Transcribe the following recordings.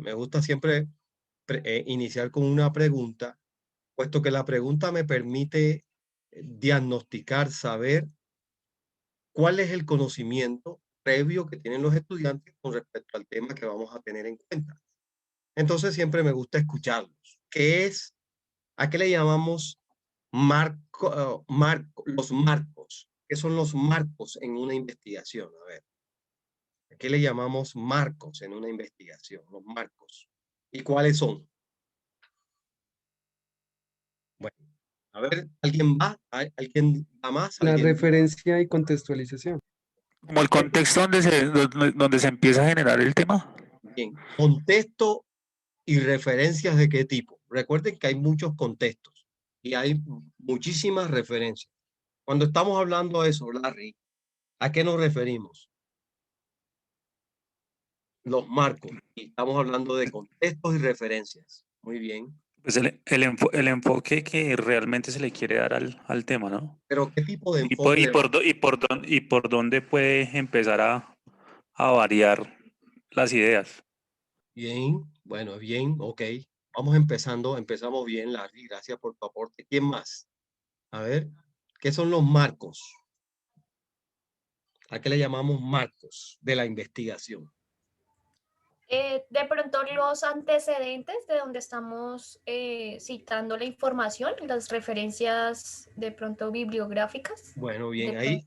me gusta siempre iniciar con una pregunta, puesto que la pregunta me permite diagnosticar, saber cuál es el conocimiento previo que tienen los estudiantes con respecto al tema que vamos a tener en cuenta. Entonces siempre me gusta escucharlos. ¿Qué es? ¿A qué le llamamos los marcos? ¿Qué son los marcos en una investigación? A ver, ¿a qué le llamamos marcos en una investigación? Los marcos. ¿Y cuáles son? Bueno, a ver, ¿alguien va? ¿Alguien va más? La ¿Alguien? referencia y contextualización. Como el contexto donde se empieza a generar el tema. Bien, contexto y referencias de qué tipo. Recuerden que hay muchos contextos y hay muchísimas referencias. Cuando estamos hablando de eso, Larry, ¿a qué nos referimos? Los marcos. Y estamos hablando de contextos y referencias. Muy bien. Pues el enfoque que realmente se le quiere dar al tema, ¿no? Pero ¿qué tipo de Y enfoque le vamos? por dónde puede empezar a variar las ideas. Bien, bueno, bien, ok. Vamos empezando, empezamos bien, Larry. Gracias por tu aporte. ¿Quién más? A ver, ¿qué son los marcos? ¿A qué le llamamos marcos de la investigación? De pronto los antecedentes de donde estamos citando la información, las referencias de pronto bibliográficas. Bueno, De bien, pronto,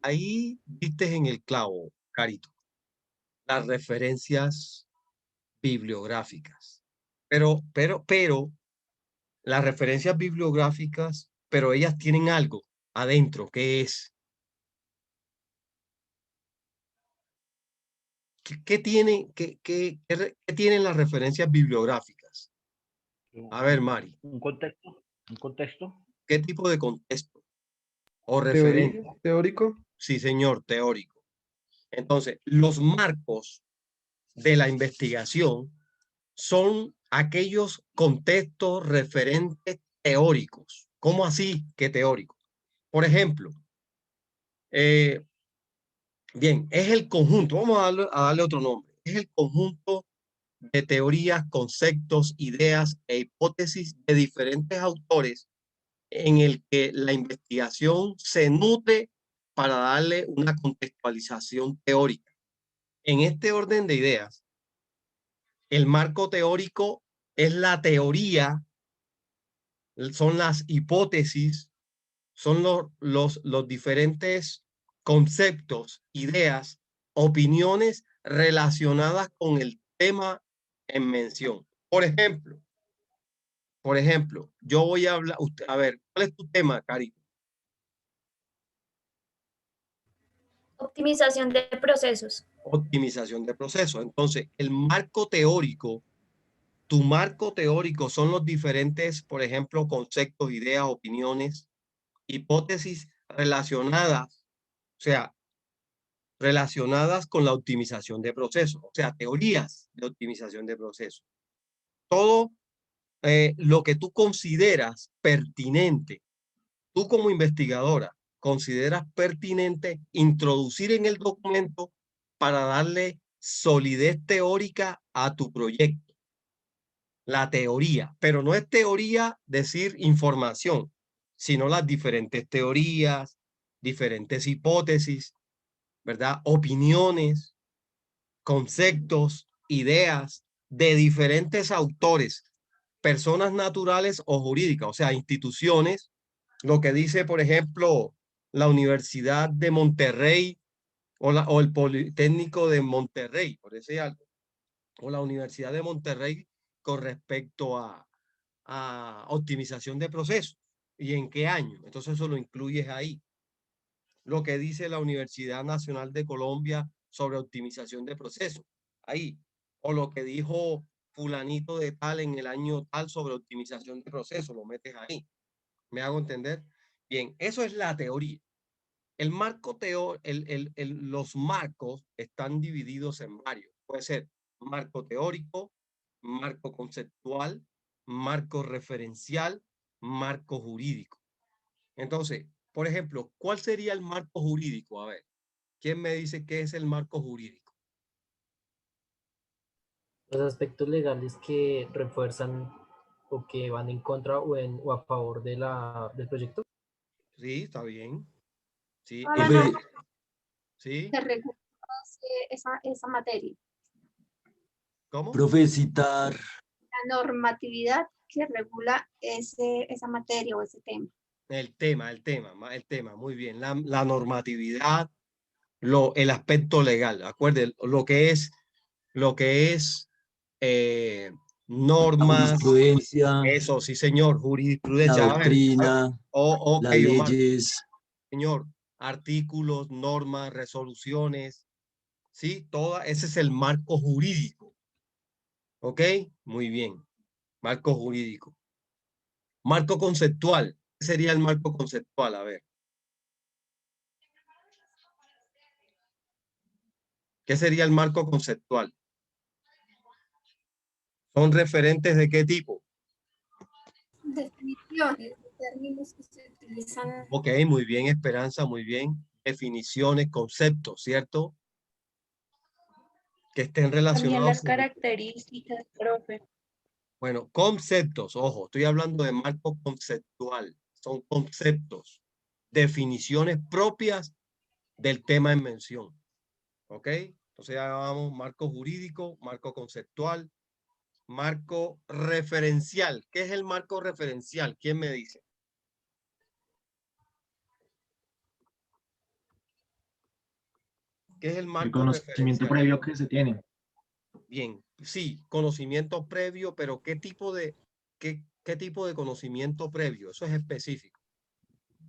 ahí diste en el clavo, Carito. Las referencias bibliográficas. Pero, las referencias bibliográficas, pero ellas tienen algo adentro, ¿qué es? ¿Qué tienen, qué tienen las referencias bibliográficas? A ver, Mari, Un contexto. ¿qué tipo de contexto o referencia? Teórico. Sí, señor, teórico. Entonces, los marcos de la investigación son aquellos contextos referentes teóricos. ¿Cómo así que teóricos? Por ejemplo, eh, bien, es el conjunto, vamos a darle otro nombre, es el conjunto de teorías, conceptos, ideas e hipótesis de diferentes autores en el que la investigación se nutre para darle una contextualización teórica. En este orden de ideas, el marco teórico es la teoría, son las hipótesis, son los diferentes conceptos, ideas, opiniones relacionadas con el tema en mención. Por ejemplo, yo voy a hablar, a ver, ¿cuál es tu tema, Cari? optimización de procesos. Optimización de procesos. Entonces, el marco teórico, tu marco teórico son los diferentes, por ejemplo, conceptos, ideas, opiniones, hipótesis relacionadas, o sea, relacionadas con la optimización de procesos, o sea, teorías de optimización de procesos. Todo lo que tú consideras pertinente, tú como investigadora, consideras pertinente introducir en el documento para darle solidez teórica a tu proyecto. La teoría, pero no es teoría decir información, sino las diferentes teorías, diferentes hipótesis, ¿verdad? Opiniones, conceptos, ideas de diferentes autores, personas naturales o jurídicas, o sea, instituciones, lo que dice, por ejemplo, la Universidad de Monterrey o el Politécnico de Monterrey, por decir algo, o la Universidad de Monterrey con respecto a optimización de procesos y en qué año. Entonces eso lo incluyes ahí. Lo que dice la Universidad Nacional de Colombia sobre optimización de procesos, ahí. O lo que dijo fulanito de tal en el año tal sobre optimización de procesos, lo metes ahí. ¿Me hago entender? Bien, eso es la teoría. El marco los marcos están divididos en varios. Puede ser marco teórico, marco conceptual, marco referencial, marco jurídico. Entonces, por ejemplo, ¿cuál sería el marco jurídico? A ver, ¿quién me dice qué es el marco jurídico? Los aspectos legales que refuerzan o que van en contra o a favor de del proyecto. Sí, está bien. Sí, Toda la eso- norma sí, que regula esa materia, ¿cómo? Profe, citar, la normatividad que regula esa materia o ese tema. El tema, muy bien. La normatividad, el aspecto legal. Acuérdense, lo que es la normas, jurisprudencia, eso sí, señor, la jurisprudencia. A ver, doctrina, ok, las Omar, leyes. señor, artículos, normas, resoluciones, sí, ese es el marco jurídico. ¿Ok? Muy bien. Marco jurídico. Marco conceptual. ¿Qué sería el marco conceptual? A ver. ¿Qué sería el marco conceptual? ¿Son referentes de qué tipo? Definiciones, términos que se utilizan. Ok, muy bien, Esperanza, muy bien. Definiciones, conceptos, ¿cierto? Que estén También relacionados las con... características, profe. Bueno, conceptos, ojo, estoy hablando de marco conceptual. Son conceptos, definiciones propias del tema en mención. ¿Ok? Entonces ya vamos, marco jurídico, marco conceptual, marco referencial. ¿Qué es el marco referencial? ¿Quién me dice? ¿Qué es el El marco conocimiento referencial? previo que se tiene Bien, sí, conocimiento previo, pero ¿qué tipo de conocimiento previo? Eso es específico.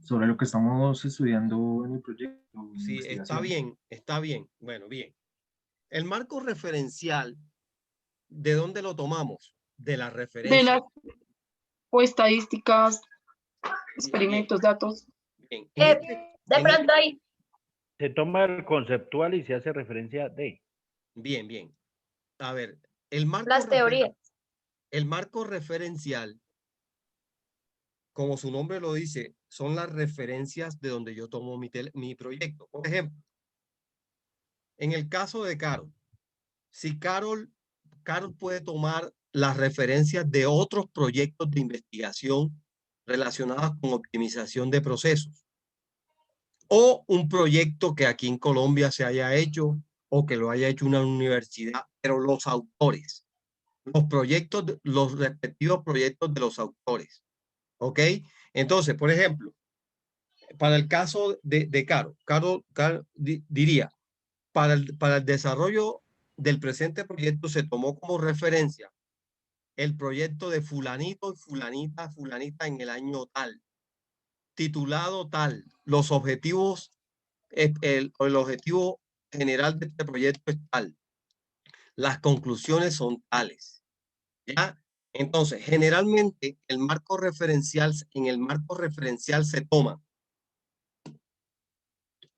sobre lo que estamos estudiando en el proyecto de Sí, está investigación. bien, está bien. Bueno, bien. El marco referencial, ¿de dónde lo tomamos? De la De referencia. las o estadísticas, Bien, experimentos, datos. bien. De pronto hay, Se toma el conceptual y se hace referencia de. Bien, bien. A ver, el marco, las teorías. el marco referencial, como su nombre lo dice, son las referencias de donde yo tomo mi proyecto. Por ejemplo, en el caso de Carol, si Carol puede tomar las referencias de otros proyectos de investigación relacionados con optimización de procesos o un proyecto que aquí en Colombia se haya hecho o que lo haya hecho una universidad, pero los autores, los respectivos proyectos de los autores. ¿Ok? Entonces, por ejemplo, para el caso de Caro, diría, para el desarrollo del presente proyecto se tomó como referencia el proyecto de fulanito, fulanita, fulanita en el año tal, titulado tal, los objetivos, el objetivo general de este proyecto es tal, las conclusiones son tales, ¿ya? Entonces, generalmente en el marco referencial se toma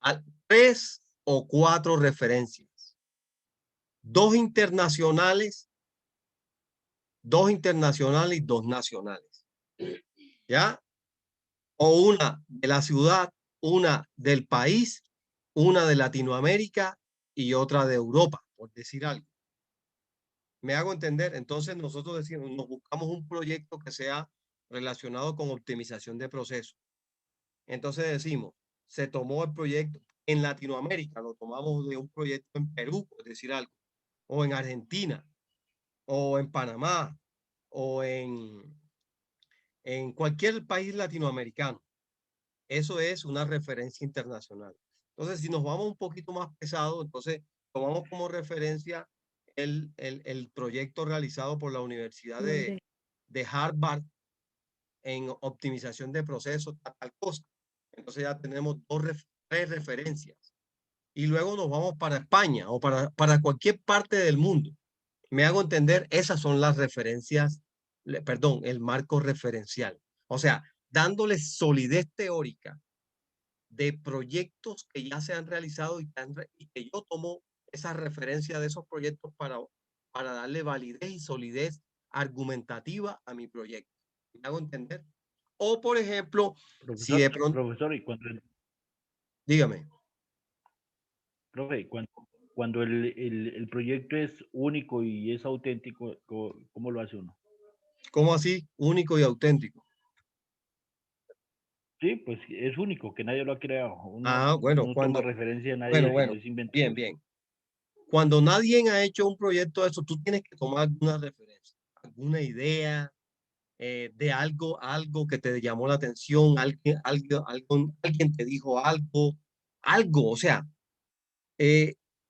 a 3 o 4 referencias, 2 internacionales y 2 nacionales, ¿ya? O una de la ciudad, una del país, una de Latinoamérica y otra de Europa, por decir algo. ¿Me hago entender? Entonces nosotros decimos, nos buscamos un proyecto que sea relacionado con optimización de procesos. Entonces decimos, se tomó el proyecto en Latinoamérica, lo tomamos de un proyecto en Perú, por decir algo, o en Argentina, o en Panamá, o en cualquier país latinoamericano. Eso es una referencia internacional. Entonces, si nos vamos un poquito más pesado, entonces tomamos como referencia el proyecto realizado por la Universidad de Harvard en optimización de procesos, tal cosa. Entonces ya tenemos 3 referencias. Y luego nos vamos para España o para cualquier parte del mundo. Me hago entender, esas son las referencias, perdón, el marco referencial. O sea, dándole solidez teórica de proyectos que ya se han realizado y que yo tomo esa referencia de esos proyectos para darle validez y solidez argumentativa a mi proyecto. ¿Me hago entender? O, por ejemplo, si de pronto... Profesor, y Dígame. profe, cuando el proyecto es único y es auténtico, ¿cómo lo hace uno? ¿Cómo así? Único y auténtico. Sí, pues es único, que nadie lo ha creado. Bueno, No toma referencia de nadie, bueno, sino es inventado. bien, bien. Cuando nadie ha hecho un proyecto de eso, tú tienes que tomar alguna referencia, alguna idea de algo que te llamó la atención, alguien te dijo algo, o sea,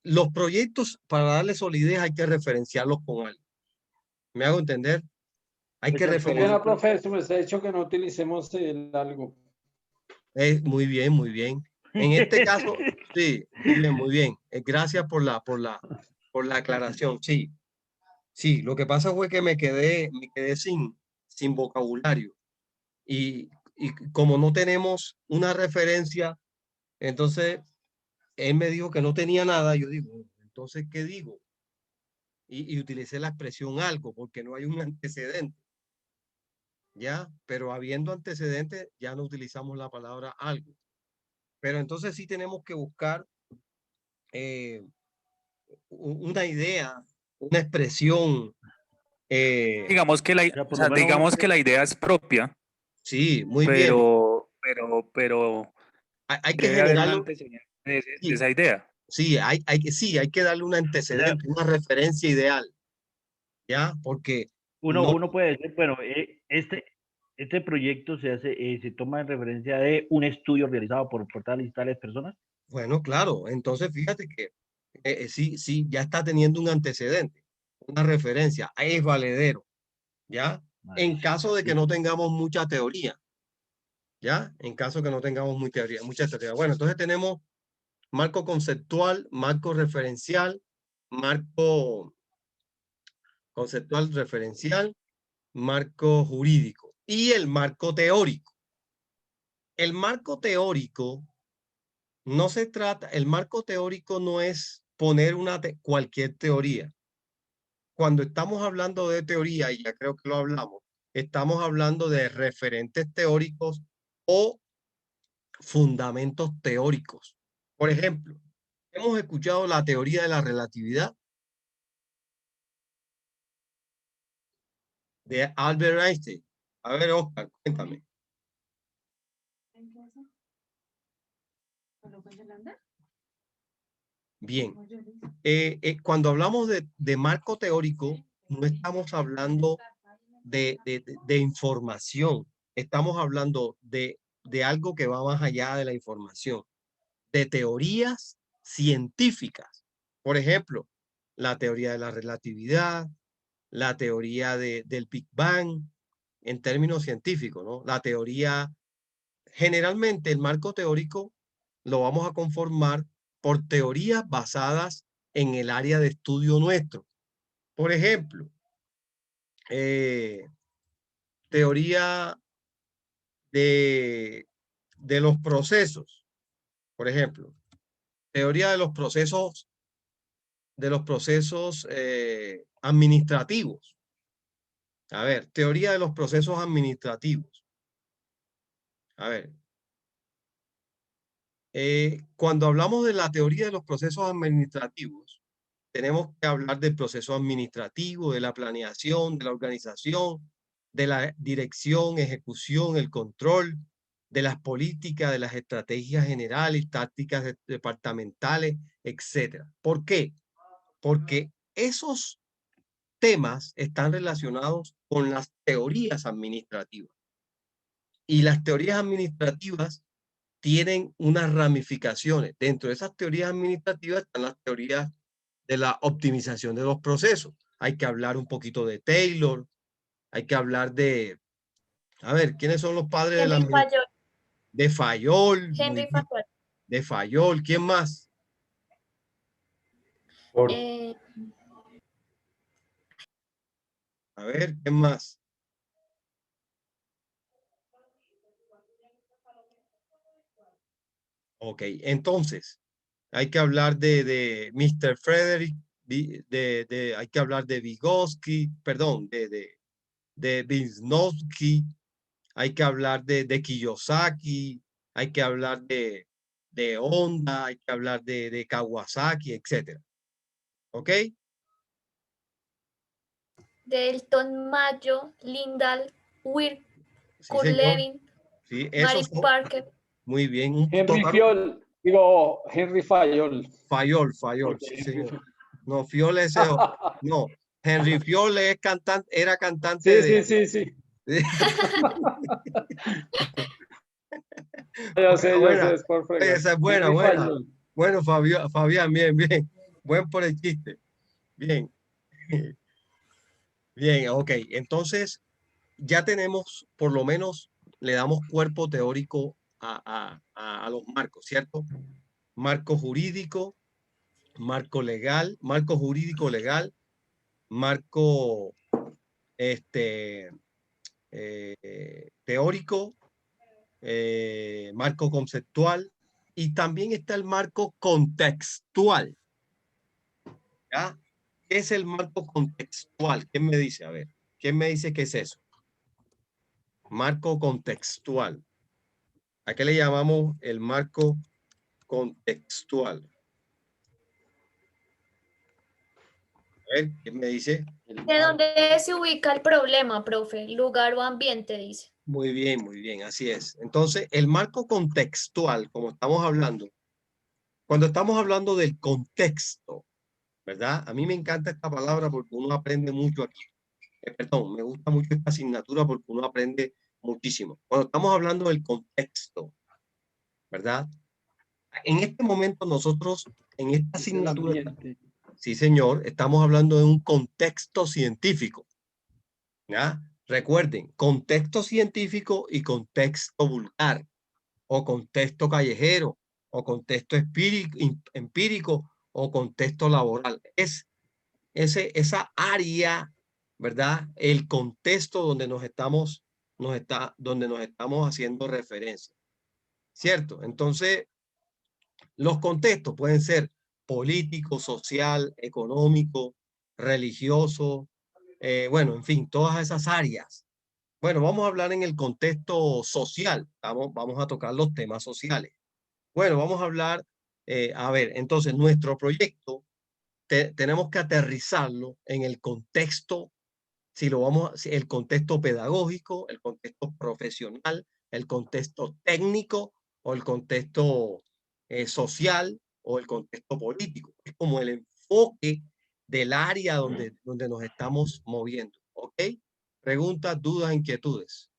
los proyectos para darle solidez hay que referenciarlos con algo. ¿Me hago entender? Hay que referenciar. profe, se me ha dicho que no utilicemos el algo. Muy bien, muy bien. En este caso, sí, muy bien, muy bien. Gracias por la aclaración. Sí, sí, lo que pasa fue que me quedé sin vocabulario y como no tenemos una referencia, entonces él me dijo que no tenía nada. Yo digo, entonces, ¿qué digo? Y utilicé la expresión algo porque no hay un antecedente, ¿ya? Pero habiendo antecedentes, ya no utilizamos la palabra algo. Pero entonces sí tenemos que buscar una idea, una expresión. Digamos que O sea, por lo menos digamos que la idea es propia, Sí, muy bien. pero Hay que debe haber un generarlo. antecedente de Sí, esa idea. sí, hay que darle un o sea, antecedente, una referencia ideal, ¿ya? Porque no, uno puede decir, bueno, este proyecto se toma en referencia de un estudio realizado por tales y tales personas. bueno, claro, entonces fíjate que sí, sí, ya está teniendo un antecedente, una referencia, es valedero, ¿ya? En caso de que no tengamos mucha teoría, ¿ya? En caso de que no tengamos mucha teoría. Bueno, entonces tenemos marco conceptual, marco referencial, marco conceptual referencial, marco jurídico y el marco teórico. El marco teórico no se trata, el marco teórico no es poner cualquier teoría. Cuando estamos hablando de teoría, y ya creo que lo hablamos, estamos hablando de referentes teóricos o fundamentos teóricos. Por ejemplo, hemos escuchado la teoría de la relatividad de Albert Einstein. A ver, Oscar, cuéntame. Bien. Cuando hablamos de marco teórico, no estamos hablando de información. Estamos hablando de algo que va más allá de la información, de teorías científicas. Por ejemplo, la teoría de la relatividad, la teoría del Big Bang, en términos científicos, ¿no? La teoría, generalmente el marco teórico lo vamos a conformar por teorías basadas en el área de estudio nuestro. Por ejemplo, teoría de los procesos, por ejemplo, teoría de los procesos administrativos. A ver, teoría de los procesos administrativos. A ver, cuando hablamos de la teoría de los procesos administrativos, tenemos que hablar del proceso administrativo, de la planeación, de la organización, de la dirección, ejecución, el control, de las políticas, de las estrategias generales, tácticas departamentales, etc. ¿Por qué? Porque esos temas están relacionados con las teorías administrativas. Y las teorías administrativas tienen unas ramificaciones. Dentro de esas teorías administrativas están las teorías de la optimización de los procesos. Hay que hablar un poquito de Taylor, hay que hablar a ver, ¿quiénes son los padres de la Henry Fayol. de Fayol? Henry Fayol. De Fayol, ¿quién más? A ver, ¿quién más? Ok, entonces, hay que hablar de Mr. Frederick, hay que hablar de Vygotsky, perdón, de Vygotsky, hay que hablar de Kiyosaki, hay que hablar de Honda, hay que hablar de Kawasaki, etc. ¿Ok? Delton Mayo, Lindahl, Weir, Sí, Kurt señor. Lewin, Sí, Mary esos son. Parker. Muy bien. Un Henry total. Fiol, digo, Henry Fayol. Fayol, Porque sí, Henry señor. No, Fiol es no. Henry Fiol es cantante, era cantante Sí, de. sí, sí, sí. Buena, Yo sé, buena. es por fregar. Esa es buena, Henry buena. Fayol. Bueno, Fabián, bien, bien. Buen por el chiste. Bien. Bien, ok. Entonces, ya tenemos, por lo menos, le damos cuerpo teórico a los marcos, ¿cierto? Marco jurídico, marco legal, marco jurídico legal, marco teórico, marco conceptual, y también está el marco contextual. ¿Ya? ¿Qué es el marco contextual? ¿Quién me dice? A ver, ¿quién me dice qué es eso? Marco contextual. ¿A qué le llamamos el marco contextual? A ver, ¿quién me dice? ¿De dónde se ubica el problema, profe? Lugar o ambiente, dice. Muy bien, así es. Entonces, el marco contextual, como estamos hablando, cuando estamos hablando del contexto, ¿verdad? A mí me encanta esta palabra porque uno aprende mucho aquí. Perdón, me gusta mucho esta asignatura porque uno aprende muchísimo. Cuando estamos hablando del contexto, ¿verdad? En este momento nosotros, en esta Es el asignatura, ambiente. sí señor, estamos hablando de un contexto científico, ¿ya? Recuerden, contexto científico y contexto vulgar, o contexto callejero, o contexto empírico, o contexto laboral. Es esa área, ¿verdad? El contexto donde donde nos estamos haciendo referencia, ¿cierto? Entonces, los contextos pueden ser político, social, económico, religioso, bueno, en fin, todas esas áreas. Bueno, vamos a hablar en el contexto social. Vamos a tocar los temas sociales. Bueno, vamos a hablar, a ver, entonces nuestro proyecto tenemos que aterrizarlo en el contexto, si el contexto pedagógico, el contexto profesional, el contexto técnico o el contexto social o el contexto político. Es como el enfoque del área donde nos estamos moviendo. ¿Ok? Preguntas, dudas, inquietudes.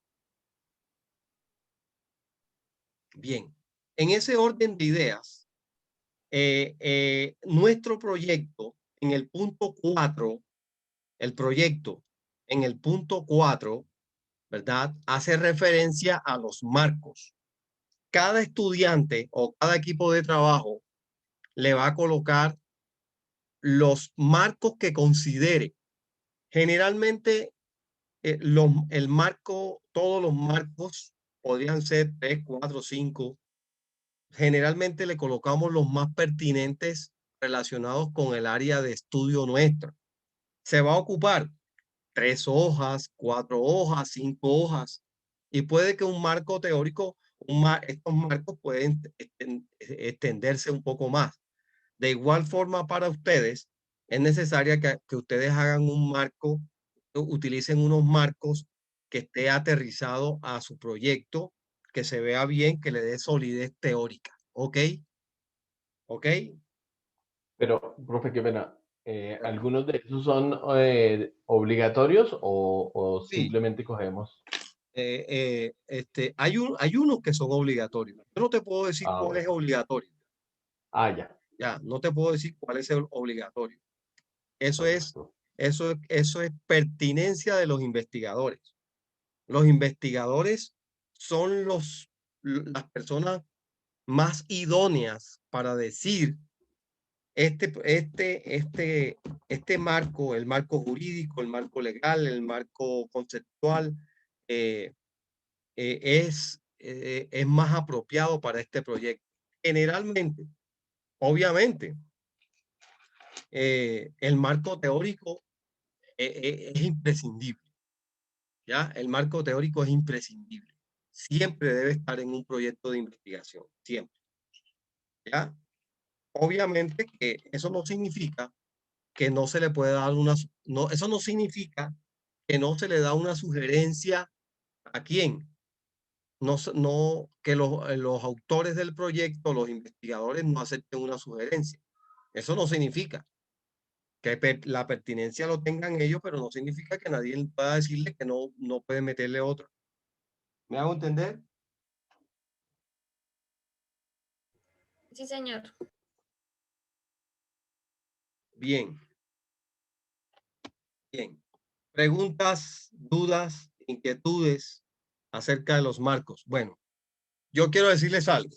Bien. En ese orden de ideas, nuestro proyecto en el punto 4, el proyecto en el punto 4, ¿verdad? Hace referencia a los marcos. Cada estudiante o cada equipo de trabajo le va a colocar los marcos que considere. Generalmente, el marco, todos los marcos podrían ser 3, 4, 5. Generalmente le colocamos los más pertinentes relacionados con el área de estudio nuestra. Se va a ocupar 3 hojas, 4 hojas, 5 hojas, y puede que un marco teórico, estos marcos pueden extenderse un poco más. De igual forma, para ustedes, es necesaria que ustedes hagan un marco, utilicen unos marcos que esté aterrizado a su proyecto, que se vea bien, que le dé solidez teórica. ¿Ok? ¿Ok? Pero, profe, qué pena. ¿Algunos de esos son obligatorios o Sí. simplemente cogemos? Hay unos que son obligatorios. Yo no te puedo decir Ah, cuál es bueno. obligatorio. Ya. Ya, no te puedo decir cuál es el obligatorio. Eso es, Perfecto. eso es pertinencia de los investigadores. Los investigadores son las personas más idóneas para decir este marco, el marco jurídico, el marco legal, el marco conceptual, es más apropiado para este proyecto. Generalmente, obviamente, el marco teórico es imprescindible. ¿Ya? El marco teórico es imprescindible. Siempre debe estar en un proyecto de investigación, siempre. ¿Ya? Obviamente que eso no significa que no se le puede dar una, no, eso no significa que no se le da una sugerencia a quién. No, que los autores del proyecto, los investigadores no acepten una sugerencia. Eso no significa que la pertinencia lo tengan ellos, pero no significa que nadie pueda decirle que no puede meterle otra. ¿Me hago entender? Sí, señor. Bien. Bien. Preguntas, dudas, inquietudes acerca de los marcos. Bueno, yo quiero decirles algo.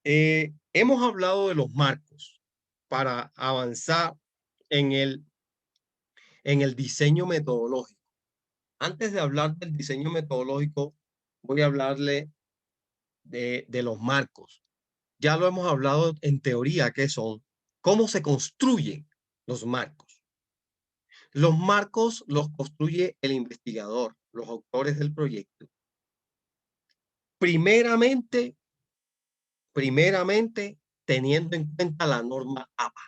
Hemos hablado de los marcos para avanzar en el diseño metodológico. Antes de hablar del diseño metodológico, voy a hablarle de los marcos. Ya lo hemos hablado en teoría, ¿qué son? ¿Cómo se construyen los marcos? Los marcos los construye el investigador, los autores del proyecto. Primeramente, teniendo en cuenta la norma APA.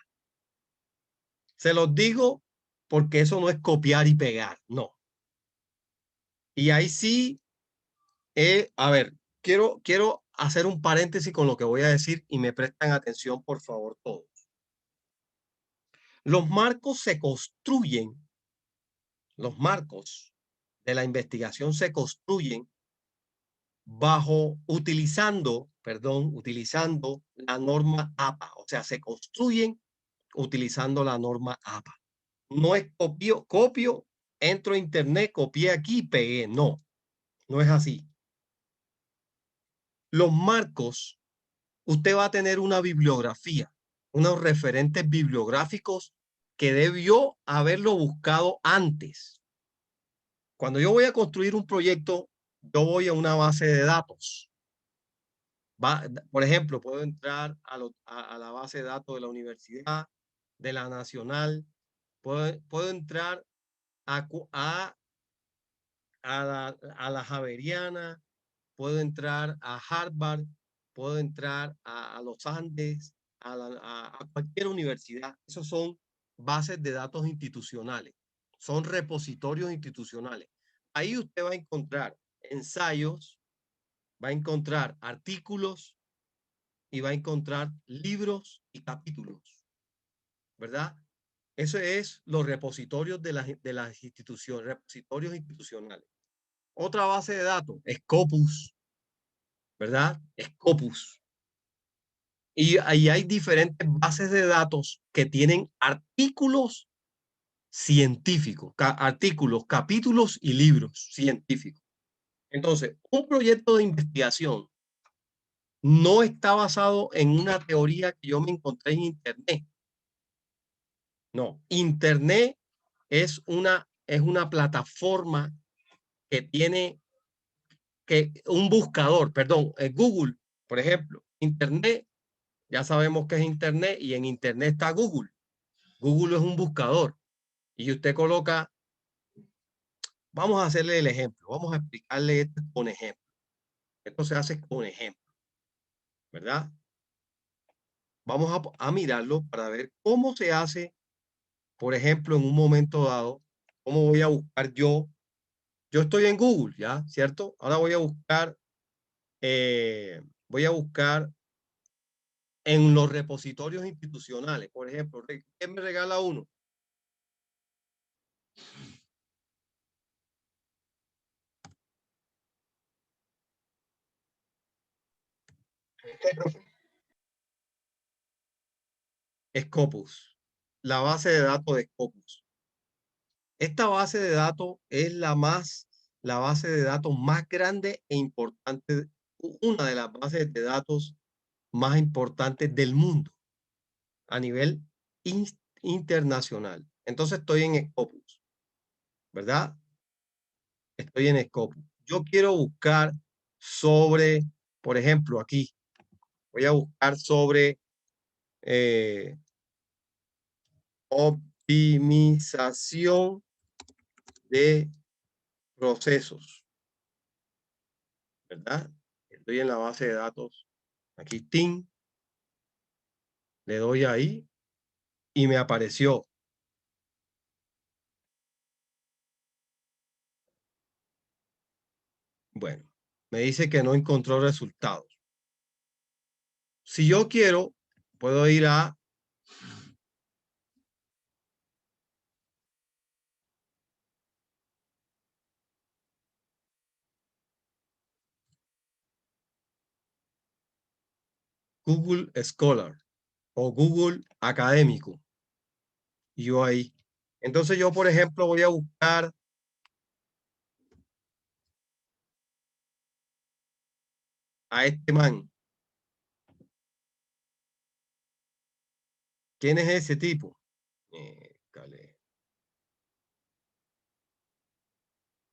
Se los digo porque eso no es copiar y pegar, no. Y ahí sí, a ver, quiero hacer un paréntesis con lo que voy a decir y me prestan atención, por favor, todos. Los marcos se construyen, los marcos de la investigación se construyen utilizando la norma APA, o sea, se construyen utilizando la norma APA. No es copio, entro a internet, copié aquí y pegué. No, no es así. Los marcos, usted va a tener una bibliografía, unos referentes bibliográficos que debió haberlo buscado antes. Cuando yo voy a construir un proyecto, yo voy a una base de datos. Por ejemplo, puedo entrar a la base de datos de la universidad, de la nacional, puedo entrar a la Javeriana, puedo entrar a Harvard, puedo entrar a los Andes, a cualquier universidad. Esos son bases de datos institucionales, son repositorios institucionales. Ahí usted va a encontrar ensayos, va a encontrar artículos y va a encontrar libros y capítulos, ¿verdad? Eso es los repositorios de las instituciones, repositorios institucionales. Otra base de datos, Scopus, ¿verdad? Scopus. Y ahí hay diferentes bases de datos que tienen artículos científicos, artículos, capítulos y libros científicos. Entonces, un proyecto de investigación no está basado en una teoría que yo me encontré en Internet. No, Internet es una plataforma que tiene un buscador, perdón, Google, por ejemplo. Internet, ya sabemos que es Internet y en Internet está Google. Google es un buscador y usted coloca, vamos a hacerle el ejemplo, vamos a explicarle esto con ejemplo. Esto se hace con ejemplo, ¿verdad? Vamos a mirarlo para ver cómo se hace, por ejemplo, en un momento dado, cómo voy a buscar yo. Yo estoy en Google, ¿ya? ¿Cierto? Ahora voy a buscar en los repositorios institucionales. Por ejemplo, ¿quién me regala uno? Scopus, la base de datos de Scopus. Esta base de datos es la base de datos más grande e importante, una de las bases de datos más importantes del mundo a nivel internacional. Entonces estoy en Scopus, ¿verdad? Estoy en Scopus. Yo quiero buscar sobre, por ejemplo, aquí, voy a buscar sobre optimización de procesos, ¿verdad? Estoy en la base de datos. Aquí, TIN. Le doy ahí y me apareció. Bueno, me dice que no encontró resultados. Si yo quiero, puedo ir a Google Scholar o Google Académico. Y yo ahí. Entonces yo, por ejemplo, voy a buscar a este man. ¿Quién es ese tipo?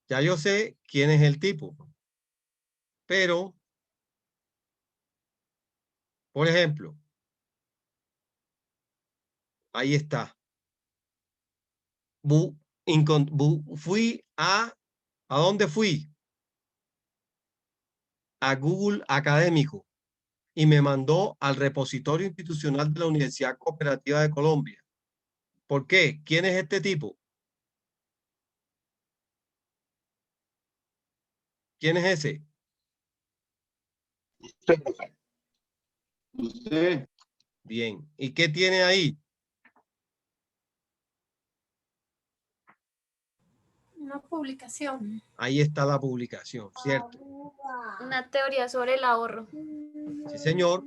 Ya yo sé quién es el tipo. Pero, por ejemplo, ahí está. Fui ¿a dónde fui? A Google Académico y me mandó al repositorio institucional de la Universidad Cooperativa de Colombia. ¿Por qué? ¿Quién es este tipo? ¿Quién es ese? Usted. Bien. ¿Y qué tiene ahí? Una publicación. Ahí está la publicación, ¿cierto? Una teoría sobre el ahorro. Sí, señor.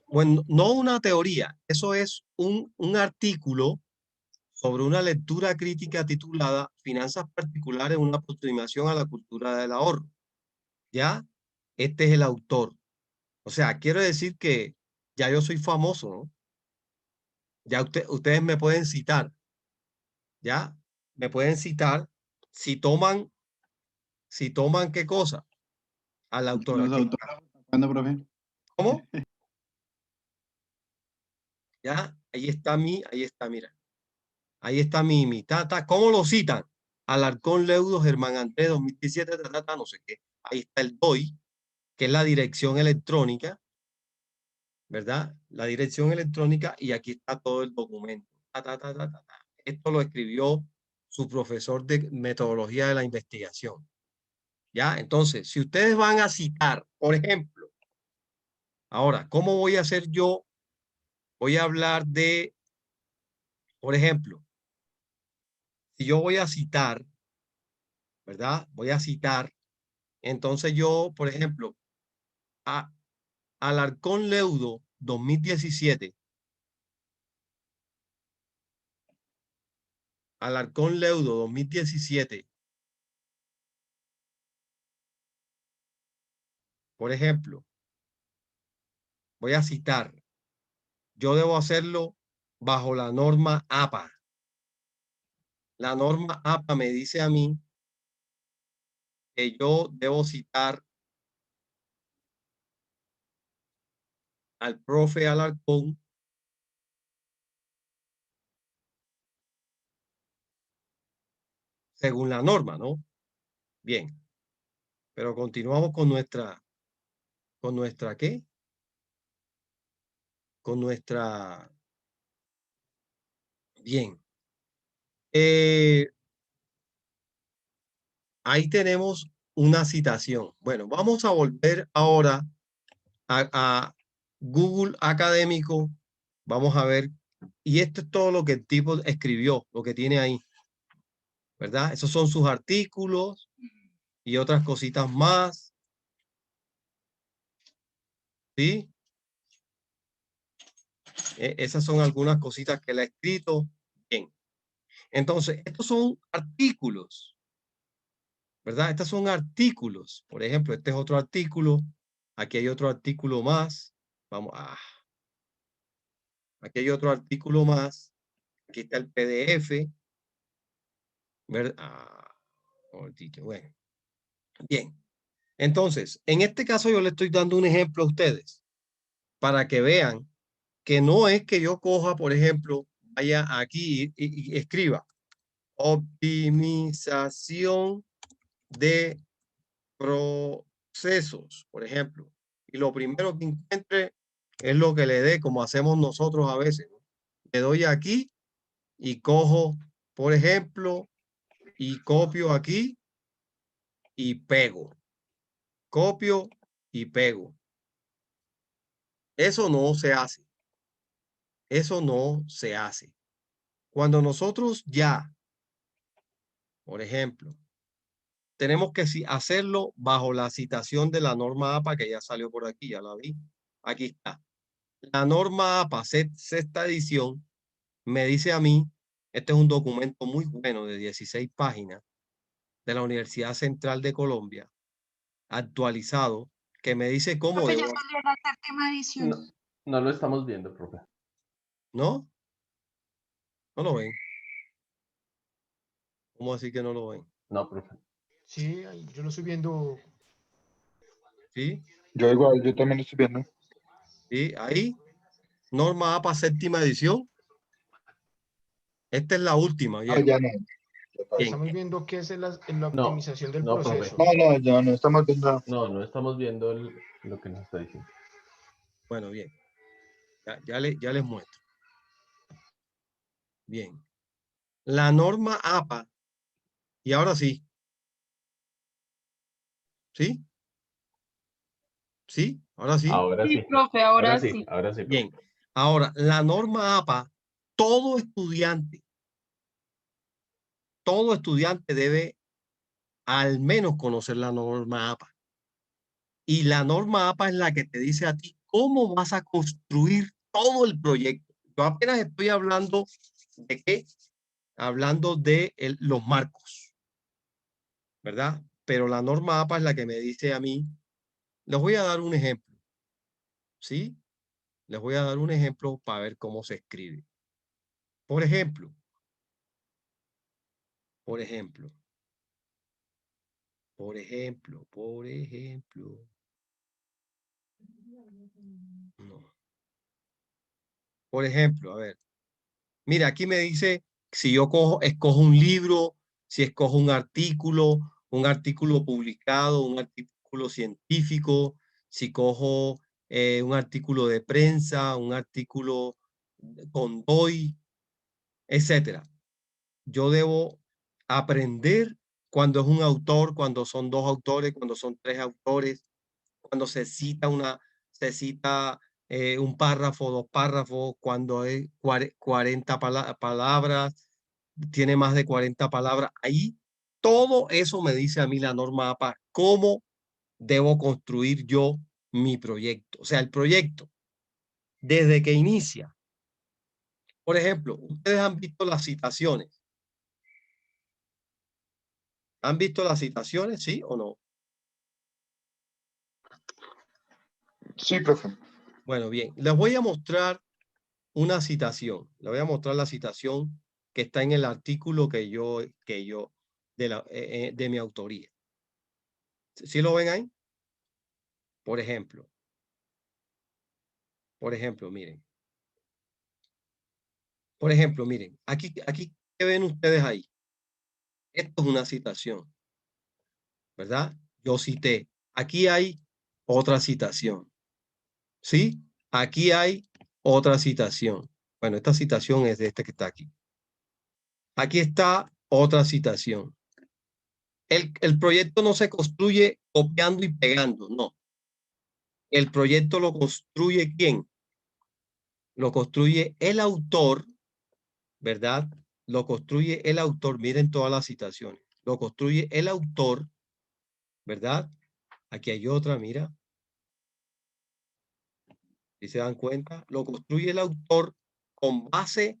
Bueno, no una teoría, eso es un artículo sobre una lectura crítica titulada Finanzas particulares, una aproximación a la cultura del ahorro. ¿Ya? Este es el autor. O sea, quiero decir que ya yo soy famoso, ¿no? Ya ustedes me pueden citar. ¿Ya? Me pueden citar si toman ¿qué cosa? Al autor. Los autógrafos, ¿cuándo, profe? ¿Cómo? ¿Ya? Ahí está mira. Ahí está mi tata. ¿Cómo lo citan? Alarcón Leudo, Germán Andrés, 2017, no sé qué. Ahí está el DOI, que es la dirección electrónica, ¿verdad? La dirección electrónica y aquí está todo el documento. Esto lo escribió su profesor de metodología de la investigación. ¿Ya? Entonces, si ustedes van a citar, por ejemplo, ahora, ¿cómo voy a hacer yo? Voy a hablar de, por ejemplo, si yo voy a citar, ¿verdad? Voy a citar, entonces yo, por ejemplo, Alarcón Leudo 2017. Alarcón Leudo 2017. Por ejemplo, voy a citar, yo debo hacerlo bajo la norma APA. La norma APA me dice a mí que yo debo citar al profe Alarcón según la norma, ¿no? Bien, pero continuamos con nuestra ¿qué? Con nuestra, bien. Ahí tenemos una citación. Bueno, vamos a volver ahora a Google Académico. Vamos a ver. Y esto es todo lo que el tipo escribió, lo que tiene ahí. ¿Verdad? Esos son sus artículos y otras cositas más. ¿Sí? Esas son algunas cositas que él ha escrito. Bien. Entonces, estos son artículos. ¿Verdad? Estos son artículos. Por ejemplo, este es otro artículo. Aquí hay otro artículo más. Vamos a... Aquí hay otro artículo más. Aquí está el PDF. Bueno. Bien. Entonces, en este caso yo le estoy dando un ejemplo a ustedes para que vean que no es que yo coja, por ejemplo, vaya aquí y escriba optimización de procesos, por ejemplo. Y lo primero que encuentre es lo que le dé, como hacemos nosotros a veces, ¿no? Le doy aquí y cojo, por ejemplo, y copio aquí y pego. Copio y pego. Eso no se hace. Eso no se hace. Cuando nosotros ya, por ejemplo, tenemos que hacerlo bajo la citación de la norma APA que ya salió por aquí, ya la vi. Aquí está. La norma APA, sexta edición, me dice a mí, este es un documento muy bueno de 16 páginas de la Universidad Central de Colombia, actualizado, que me dice cómo Profe, ya debo. salió la séptima edición. No, no lo estamos viendo, profe. ¿No? ¿No lo ven? ¿Cómo así que no lo ven? No, profe. Sí, yo lo estoy viendo. ¿Sí? Yo igual, yo también lo estoy viendo. ¿Sí? Ahí, norma APA séptima edición. Esta es la última, Ah, ¿vieron? ya no. Bien. Estamos viendo qué es la No, optimización del no, profe. proceso. No, ya no estamos viendo. No, no estamos viendo lo que nos está diciendo. Bueno, bien. Ya les muestro. Bien. La norma APA, y ahora sí. ¿Sí? ¿Sí? Ahora sí. Ahora Sí, sí. profe, ahora sí. Ahora sí, profe. Bien. Ahora, la norma APA, todo estudiante debe al menos conocer la norma APA. Y la norma APA es la que te dice a ti cómo vas a construir todo el proyecto. Yo apenas estoy hablando de qué, hablando de los marcos, ¿verdad? Pero la norma APA es la que me dice a mí, les voy a dar un ejemplo, ¿sí? Les voy a dar un ejemplo para ver cómo se escribe. Por ejemplo, por ejemplo, por ejemplo, por ejemplo. No. Por ejemplo, a ver. Mira, aquí me dice si yo escojo un libro, si escojo un artículo publicado, un artículo científico, si cojo un artículo de prensa, un artículo con DOI, etcétera. Yo debo aprender cuando es un autor, cuando son dos autores, cuando son tres autores, cuando se cita un párrafo, dos párrafos, cuando hay 40 palabras, tiene más de 40 palabras. Ahí todo eso me dice a mí la norma APA, cómo debo construir yo mi proyecto. O sea, el proyecto, desde que inicia. Por ejemplo, ustedes han visto las citaciones. ¿Han visto las citaciones, sí o no? Sí, profe. Bueno, bien. Les voy a mostrar una citación. Les voy a mostrar la citación que está en el artículo de mi autoría. ¿Sí lo ven ahí? Por ejemplo, miren. Por ejemplo, miren, aquí, ¿qué ven ustedes ahí? Esto es una citación, ¿verdad? Yo cité. Aquí hay otra citación. ¿Sí? Aquí hay otra citación. Bueno, esta citación es de este que está aquí. Aquí está otra citación. El proyecto no se construye copiando y pegando, no. El proyecto lo construye ¿quién? Lo construye el autor, ¿verdad? Lo construye el autor, miren todas las citaciones. Lo construye el autor, ¿verdad? Aquí hay otra, mira. Si se dan cuenta, lo construye el autor con base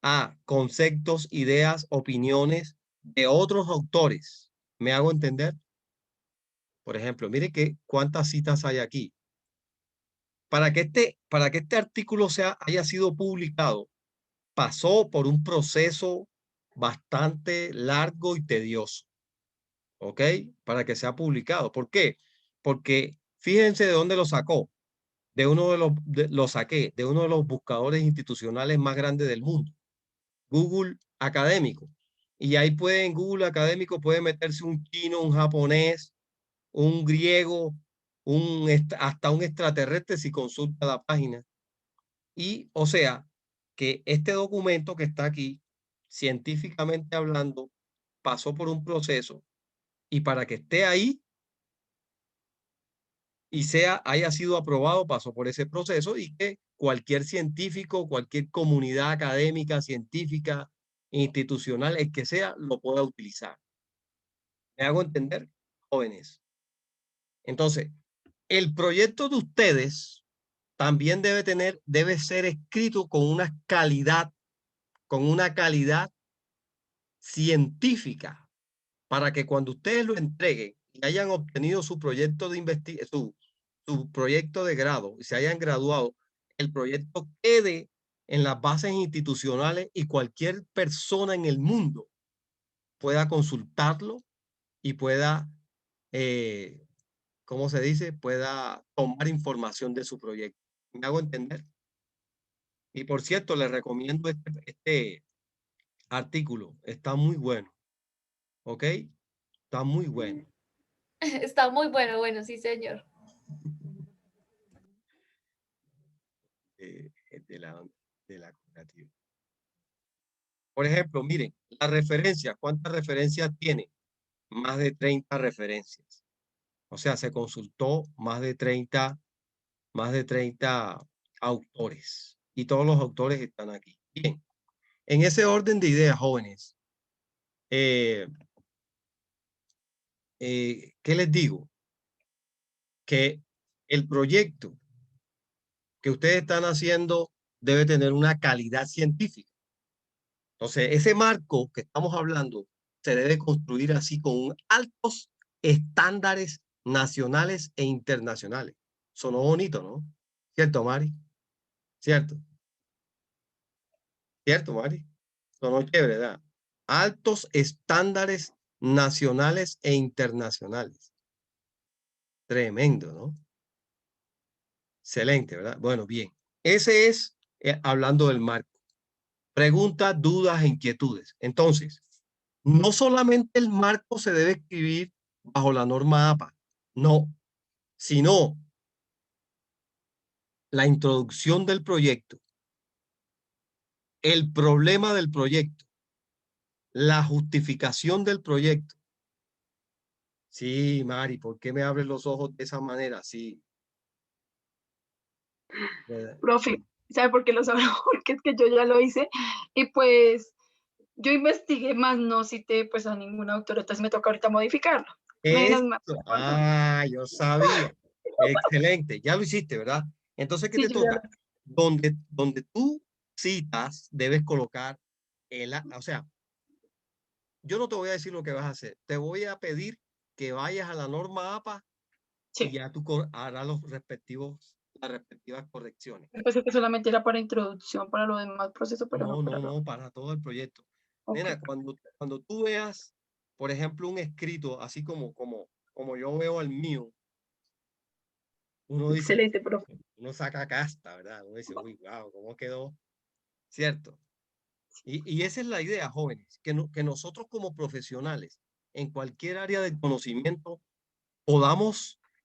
a conceptos, ideas, opiniones de otros autores. ¿Me hago entender? Por ejemplo, mire cuántas citas hay aquí. Para que este artículo haya sido publicado, pasó por un proceso bastante largo y tedioso. ¿Ok? Para que sea publicado. ¿Por qué? Porque fíjense de dónde lo sacó. Lo saqué de uno de los buscadores institucionales más grandes del mundo. Google Académico. Y ahí en Google Académico puede meterse un chino, un japonés, un griego, hasta un extraterrestre si consulta la página. Y, o sea, que este documento que está aquí científicamente hablando, pasó por un proceso y para que esté ahí y haya sido aprobado, pasó por ese proceso y que cualquier científico, cualquier comunidad académica, científica, institucional, el que sea, lo pueda utilizar. ¿Me hago entender, jóvenes? Entonces, el proyecto de ustedes también debe ser escrito con una calidad científica, para que cuando ustedes lo entreguen y hayan obtenido su proyecto de su proyecto de grado y se hayan graduado, el proyecto quede en las bases institucionales y cualquier persona en el mundo pueda consultarlo y pueda, ¿cómo se dice? Pueda tomar información de su proyecto. ¿Me hago entender? Y por cierto, les recomiendo este artículo. Está muy bueno. ¿Ok? Está muy bueno. Está muy bueno, bueno, sí, señor. De la cooperativa. Por ejemplo, miren, la referencia, ¿cuántas referencias tiene? Más de 30 referencias. O sea, se consultó más de 30 autores. Y todos los autores están aquí. Bien, en ese orden de ideas, jóvenes, ¿qué les digo? Que el proyecto que ustedes están haciendo debe tener una calidad científica. Entonces, ese marco que estamos hablando se debe construir así con altos estándares nacionales e internacionales. Sonó bonito, ¿no? ¿Cierto, Mari? ¿Cierto? ¿Cierto, Mari? Sonó chévere, ¿verdad? Altos estándares nacionales e internacionales. Tremendo, ¿no? Excelente, ¿verdad? Bueno, bien. Ese es hablando del marco. Preguntas, dudas e inquietudes. Entonces, no solamente el marco se debe escribir bajo la norma APA, no, sino la introducción del proyecto, el problema del proyecto, la justificación del proyecto. Sí, Mari, ¿por qué me abres los ojos de esa manera? Sí. Profe, ¿sabe por qué lo sabe? Porque es que yo ya lo hice y pues yo investigué más, no cité pues a ningún autor, entonces me toca ahorita modificarlo. Menos mal. Yo sabía. Excelente. Ya lo hiciste, ¿verdad? Entonces, ¿qué Sí, te yo ya toca? Donde tú citas, debes colocar o sea, yo no te voy a decir lo que vas a hacer. Te voy a pedir que vayas a la norma APA y ya tú harás las respectivas correcciones. pensé que solamente era para introducción, para lo demás proceso, pero no, No, para todo el proyecto. Ok. Nena, cuando tú veas, por ejemplo, un escrito, así como yo veo el mío, uno dice, Excelente, profe. uno saca casta, ¿verdad? Uno dice, uy, wow, ¿cómo quedó? ¿Cierto? Y esa es la idea, jóvenes, que nosotros como profesionales, en cualquier área del conocimiento,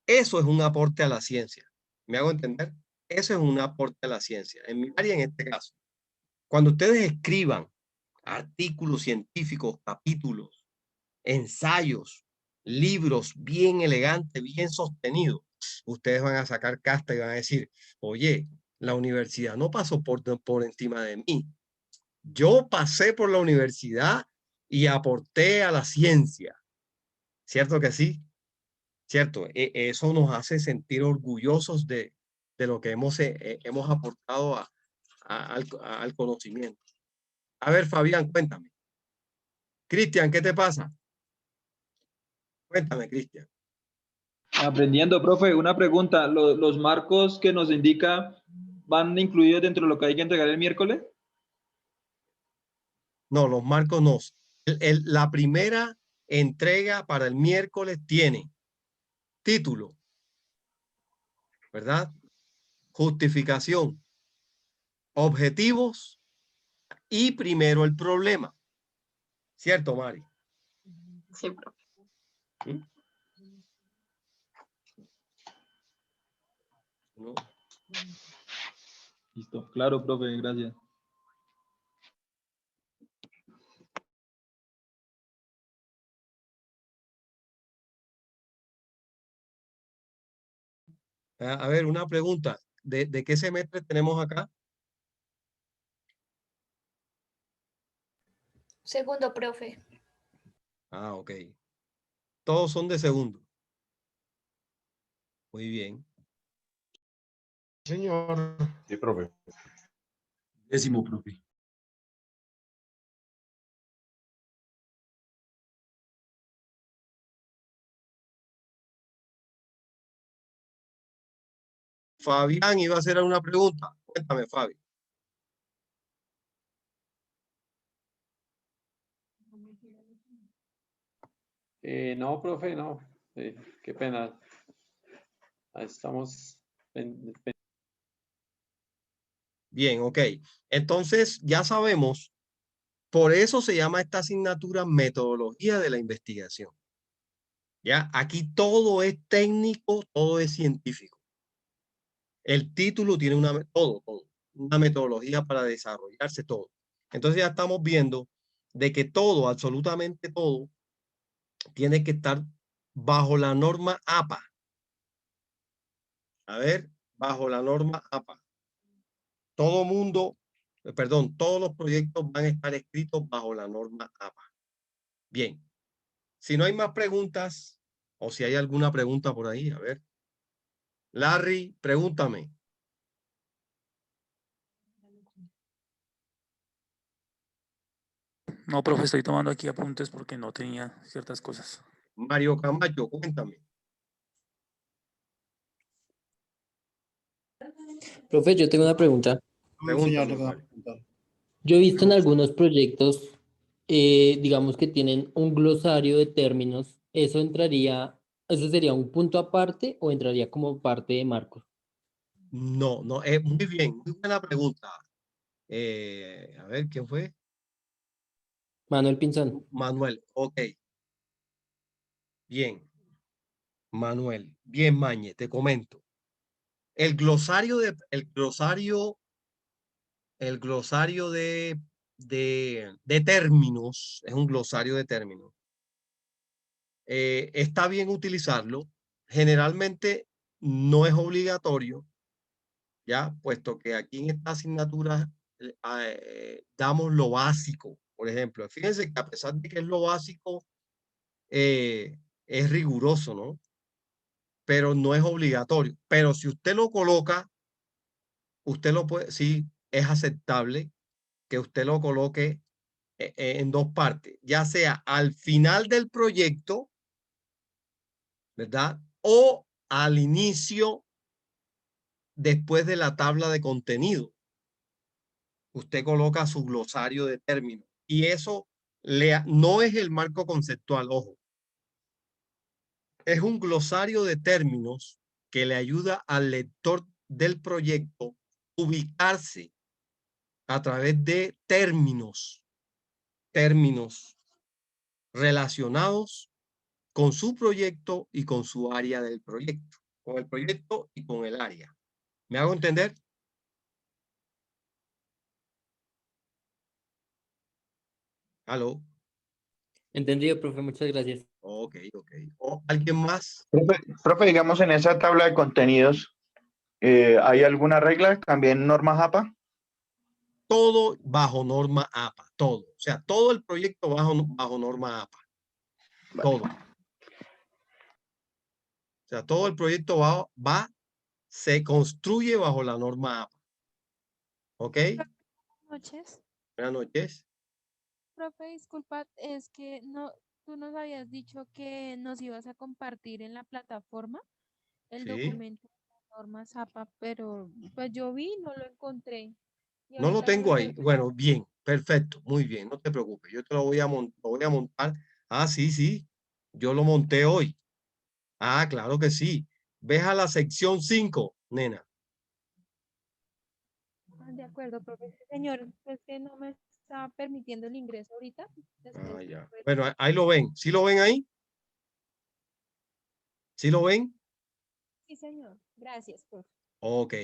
eso es un aporte a la ciencia. ¿Me hago entender? Eso es un aporte a la ciencia. En mi área, en este caso, cuando ustedes escriban artículos científicos, capítulos, ensayos, libros bien elegantes, bien sostenidos, ustedes van a sacar casta y van a decir, oye, la universidad no pasó por encima de mí. Yo pasé por la universidad y aporté a la ciencia. ¿Cierto que sí? ¿Cierto? Eso nos hace sentir orgullosos de lo que hemos aportado al conocimiento. A ver, Fabián, cuéntame. Cristian, ¿qué te pasa? Cuéntame, Cristian. Aprendiendo, profe, una pregunta. ¿Los marcos que nos indica van incluidos dentro de lo que hay que entregar el miércoles? No, los marcos no. La primera entrega para el miércoles tiene título, ¿verdad? Justificación, objetivos y primero el problema. ¿Cierto, Mari? Sí, profe. ¿Mm? ¿No? Listo. Claro, profe, gracias. A ver, una pregunta. ¿De qué semestre tenemos acá? Segundo, profe. Ah, ok. Todos son de segundo. Muy bien. Señor. Sí, profe. 10º, profe. Fabián iba a hacer una pregunta. Cuéntame, Fabi. No, profe, no. Qué pena. Ahí estamos. Bien, ok. Entonces, ya sabemos, por eso se llama esta asignatura metodología de la investigación. Ya, aquí todo es técnico, todo es científico. El título tiene todo, una metodología para desarrollarse todo. Entonces ya estamos viendo de que todo, absolutamente todo, tiene que estar bajo la norma APA. A ver, bajo la norma APA. Todo mundo, perdón, todos los proyectos van a estar escritos bajo la norma APA. Bien, si no hay más preguntas, o si hay alguna pregunta por ahí, a ver. Larry, pregúntame. No, profe, estoy tomando aquí apuntes porque no tenía ciertas cosas. Mario Camacho, cuéntame. Profe, yo tengo una pregunta. Pregúntame, Mario. Yo he visto en algunos proyectos, digamos que tienen un glosario de términos. ¿Eso sería un punto aparte o entraría como parte de Marcos? No, no, muy bien, muy buena pregunta. A ver, ¿quién fue? Manuel Pinzón. Manuel, ok. Bien, Manuel. Bien, Mañe, te comento. El glosario de términos, es un glosario de términos. Está bien utilizarlo. Generalmente no es obligatorio, ya, puesto que aquí en esta asignatura damos lo básico. Por ejemplo, fíjense que a pesar de que es lo básico, es riguroso, ¿no? Pero no es obligatorio. Pero si usted lo coloca, usted lo puede, sí, es aceptable que usted lo coloque en dos partes, ya sea al final del proyecto, ¿verdad? O al inicio, después de la tabla de contenido. Usted coloca su glosario de términos y eso no es el marco conceptual, ojo. Es un glosario de términos que le ayuda al lector del proyecto ubicarse a través de términos relacionados con su proyecto y con su área del proyecto, con el proyecto y con el área. ¿Me hago entender? ¿Aló? Entendido, profe, muchas gracias. Ok, ok. ¿O alguien más? Profe, digamos en esa tabla de contenidos, ¿hay alguna regla? ¿También normas APA? Todo bajo norma APA, todo. O sea, todo el proyecto bajo norma APA. Vale. Todo. O sea, todo el proyecto se construye bajo la norma APA. ¿Ok? Buenas noches. Buenas noches. Profe, disculpa, es que tú nos habías dicho que nos ibas a compartir en la plataforma el Sí. documento de las normas APA, pero pues yo vi, no lo encontré. Y No lo ahorita tengo me ahí. Bueno, bien, perfecto, muy bien, no te preocupes. Yo te lo voy a montar. Ah, sí, sí. Yo lo monté hoy. Ah, claro que sí. Ves a la sección 5, nena. De acuerdo, profe. Sí, señor, pues que no me está permitiendo el ingreso ahorita. Ah, ya. Bueno, ahí lo ven. ¿Sí lo ven ahí? ¿Sí lo ven? Sí, señor. Gracias, profe. Ok.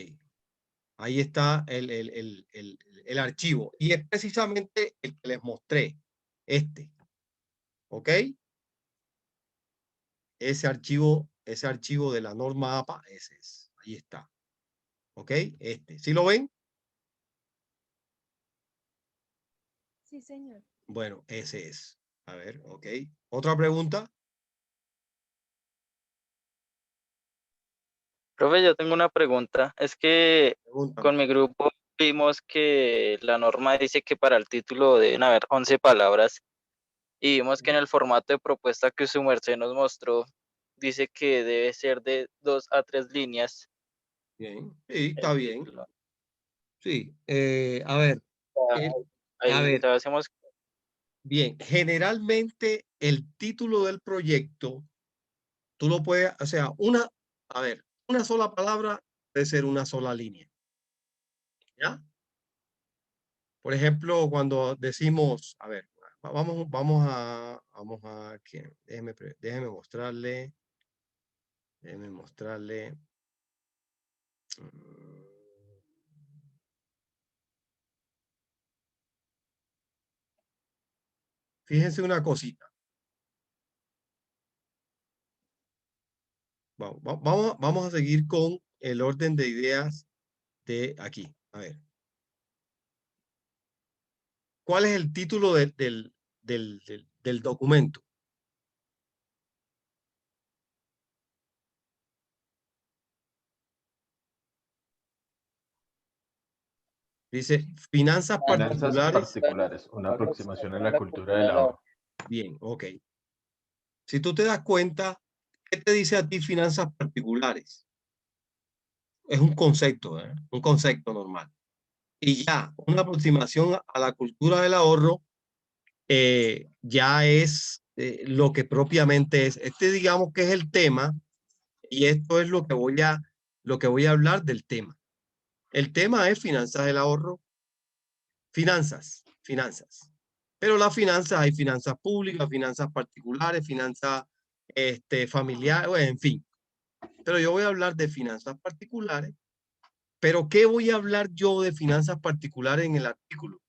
Ahí está el archivo. Y es precisamente el que les mostré. Este. ¿Ok? Ese archivo de la norma APA, ese es. Ahí está. ¿Ok? ¿Sí lo ven? Sí, señor. Bueno, ese es. A ver, ok. ¿Otra pregunta? Profe, yo tengo una pregunta. Es que Pregúntame. con mi grupo vimos que la norma dice que para el título deben haber 11 palabras y vimos que en el formato de propuesta que su merced nos mostró dice que debe ser de 2 a 3 líneas Bien. Sí, está el bien. título. Sí. A ver. A Ahí ver. entonces hacemos Bien. Generalmente el título del proyecto, tú lo puedes, o sea, a ver, una sola palabra puede ser una sola línea. ¿Ya? Por ejemplo, cuando decimos, a ver, vamos a, déjeme mostrarle, déjeme mostrarle. Fíjense una cosita. Vamos a seguir con el orden de ideas de aquí. A ver. ¿Cuál es el título del documento? Dice finanzas Finanzas particulares. particulares, una aproximación a la cultura del ahorro. Bien, ok. Si tú te das cuenta, ¿qué te dice a ti finanzas particulares? Es un concepto, ¿eh? Un concepto normal. Y ya, una aproximación a la cultura del ahorro ya es lo que propiamente es. Digamos que es el tema, y esto es lo que voy a hablar del tema. El tema es finanzas del ahorro, finanzas. Pero las finanzas, hay finanzas públicas, finanzas particulares, finanzas familiares, bueno, en fin. Pero yo voy a hablar de finanzas particulares. Pero ¿qué voy a hablar yo de finanzas particulares en el artículo?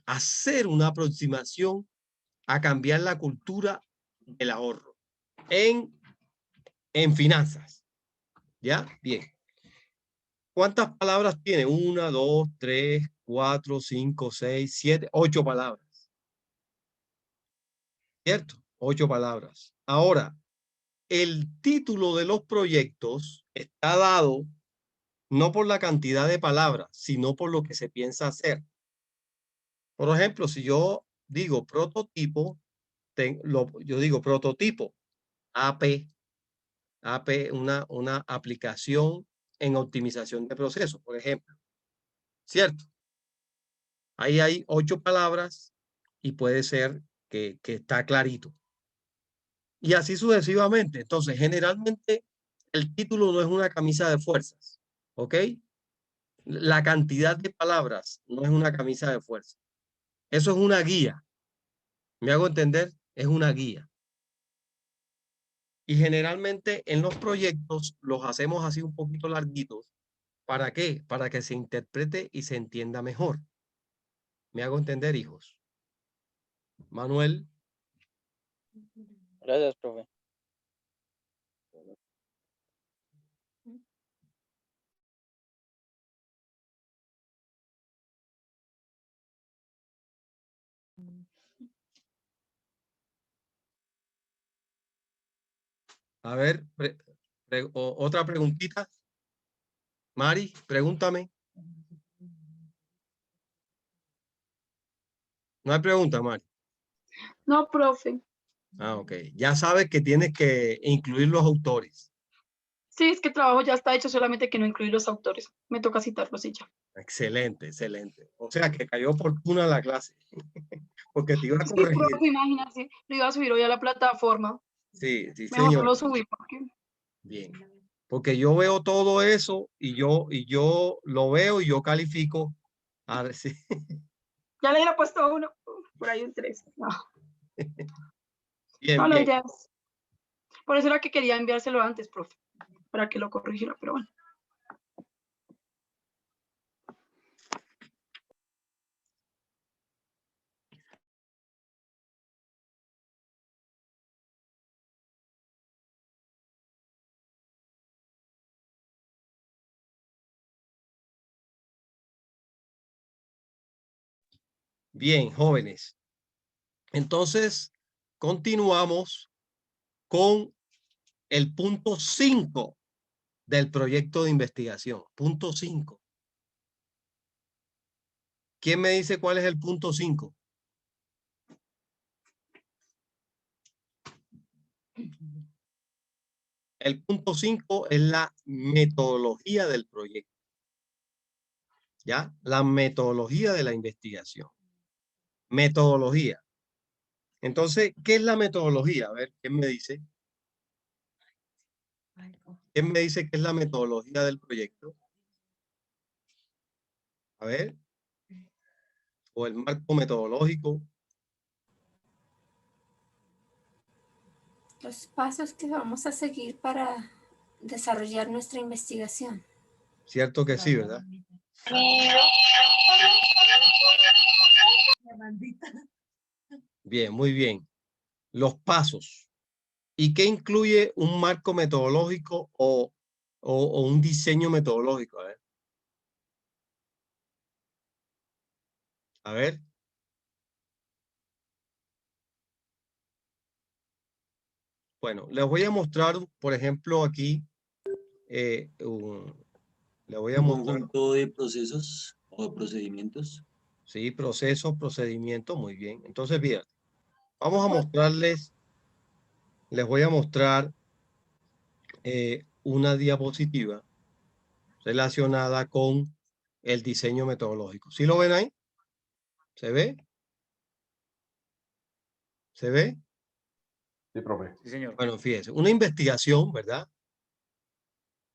Hacer una aproximación a cambiar la cultura del ahorro en finanzas. ¿Ya? Bien. ¿Cuántas palabras tiene? 1, 2, 3, 4, 5, 6, 7, 8 palabras. ¿Cierto? 8 palabras. Ahora, el título de los proyectos está dado no por la cantidad de palabras, sino por lo que se piensa hacer. Por ejemplo, si yo digo prototipo, yo digo prototipo, AP, una aplicación en optimización de procesos, por ejemplo. ¿Cierto? Ahí hay 8 palabras y puede ser que está clarito. Y así sucesivamente. Entonces, generalmente el título no es una camisa de fuerzas, ¿ok? La cantidad de palabras no es una camisa de fuerza. Eso es una guía. ¿Me hago entender? Es una guía. Y generalmente en los proyectos los hacemos así un poquito larguitos. ¿Para qué? Para que se interprete y se entienda mejor. ¿Me hago entender, hijos? Manuel. Gracias, profe. A ver, otra preguntita. Mari, pregúntame. No hay pregunta, Mari. No, profe. Ah, ok. Ya sabes que tienes que incluir los autores. Sí, es que el trabajo ya está hecho, solamente que no incluí los autores. Me toca citarlos y ya. Excelente, excelente. O sea que cayó oportuna la clase. Porque te iba a Sí, corregir. profe, imagínate, lo iba a subir hoy a la plataforma. Sí, sí, Mejor no señor. lo subí porque Bien. Porque yo veo todo eso y yo lo veo y yo califico. A ver si. ya le hubiera puesto uno, por ahí un 3. No, Bien, no, la bien. idea es. Por eso era que quería enviárselo antes, profe, para que lo corrigiera, pero bueno. Bien, jóvenes. Entonces, continuamos con el punto 5 del proyecto de investigación. Punto 5. ¿Quién me dice cuál es el punto 5? El punto 5 es la metodología del proyecto. ¿Ya? La metodología de la investigación. Metodología. Entonces, ¿qué es la metodología? A ver, ¿quién me dice? ¿Quién me dice qué es la metodología del proyecto? A ver. O el marco metodológico. Los pasos que vamos a seguir para desarrollar nuestra investigación. Cierto que sí, ¿verdad? Bien, muy bien. Los pasos. ¿Y qué incluye un marco metodológico o un diseño metodológico? A ver. A ver. Bueno, les voy a mostrar, por ejemplo, aquí. Le voy a Un mostrar. conjunto de procesos o procedimientos. Sí, procesos, procedimientos, muy bien. Entonces, bien, vamos a mostrarles, les voy a mostrar una diapositiva relacionada con el diseño metodológico. ¿Sí lo ven ahí? ¿Se ve? ¿Se ve? Sí, profe. Sí, señor. Bueno, fíjense, una investigación, ¿verdad?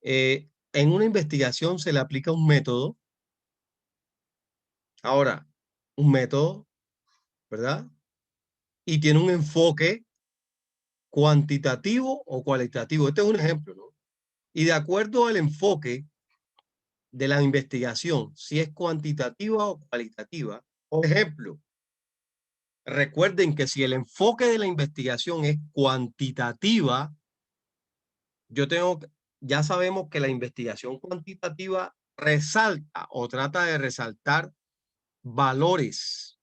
En una investigación se le aplica un método. Ahora, un método, ¿verdad? Y tiene un enfoque cuantitativo o cualitativo. Este es un ejemplo, ¿no? Y de acuerdo al enfoque de la investigación, si es cuantitativa o cualitativa, por ejemplo, recuerden que si el enfoque de la investigación es cuantitativa, ya sabemos que la investigación cuantitativa resalta o trata de resaltar valores,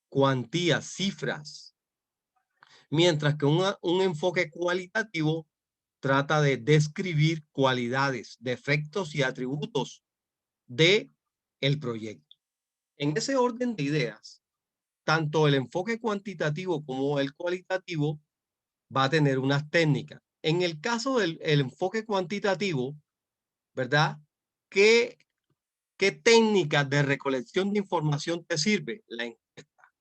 cuantías, cifras, mientras que un enfoque cualitativo trata de describir cualidades, defectos y atributos de el proyecto. En ese orden de ideas, tanto el enfoque cuantitativo como el cualitativo va a tener unas técnicas. En el caso del enfoque cuantitativo, ¿verdad? ¿Qué técnicas de recolección de información te sirve? La encuesta.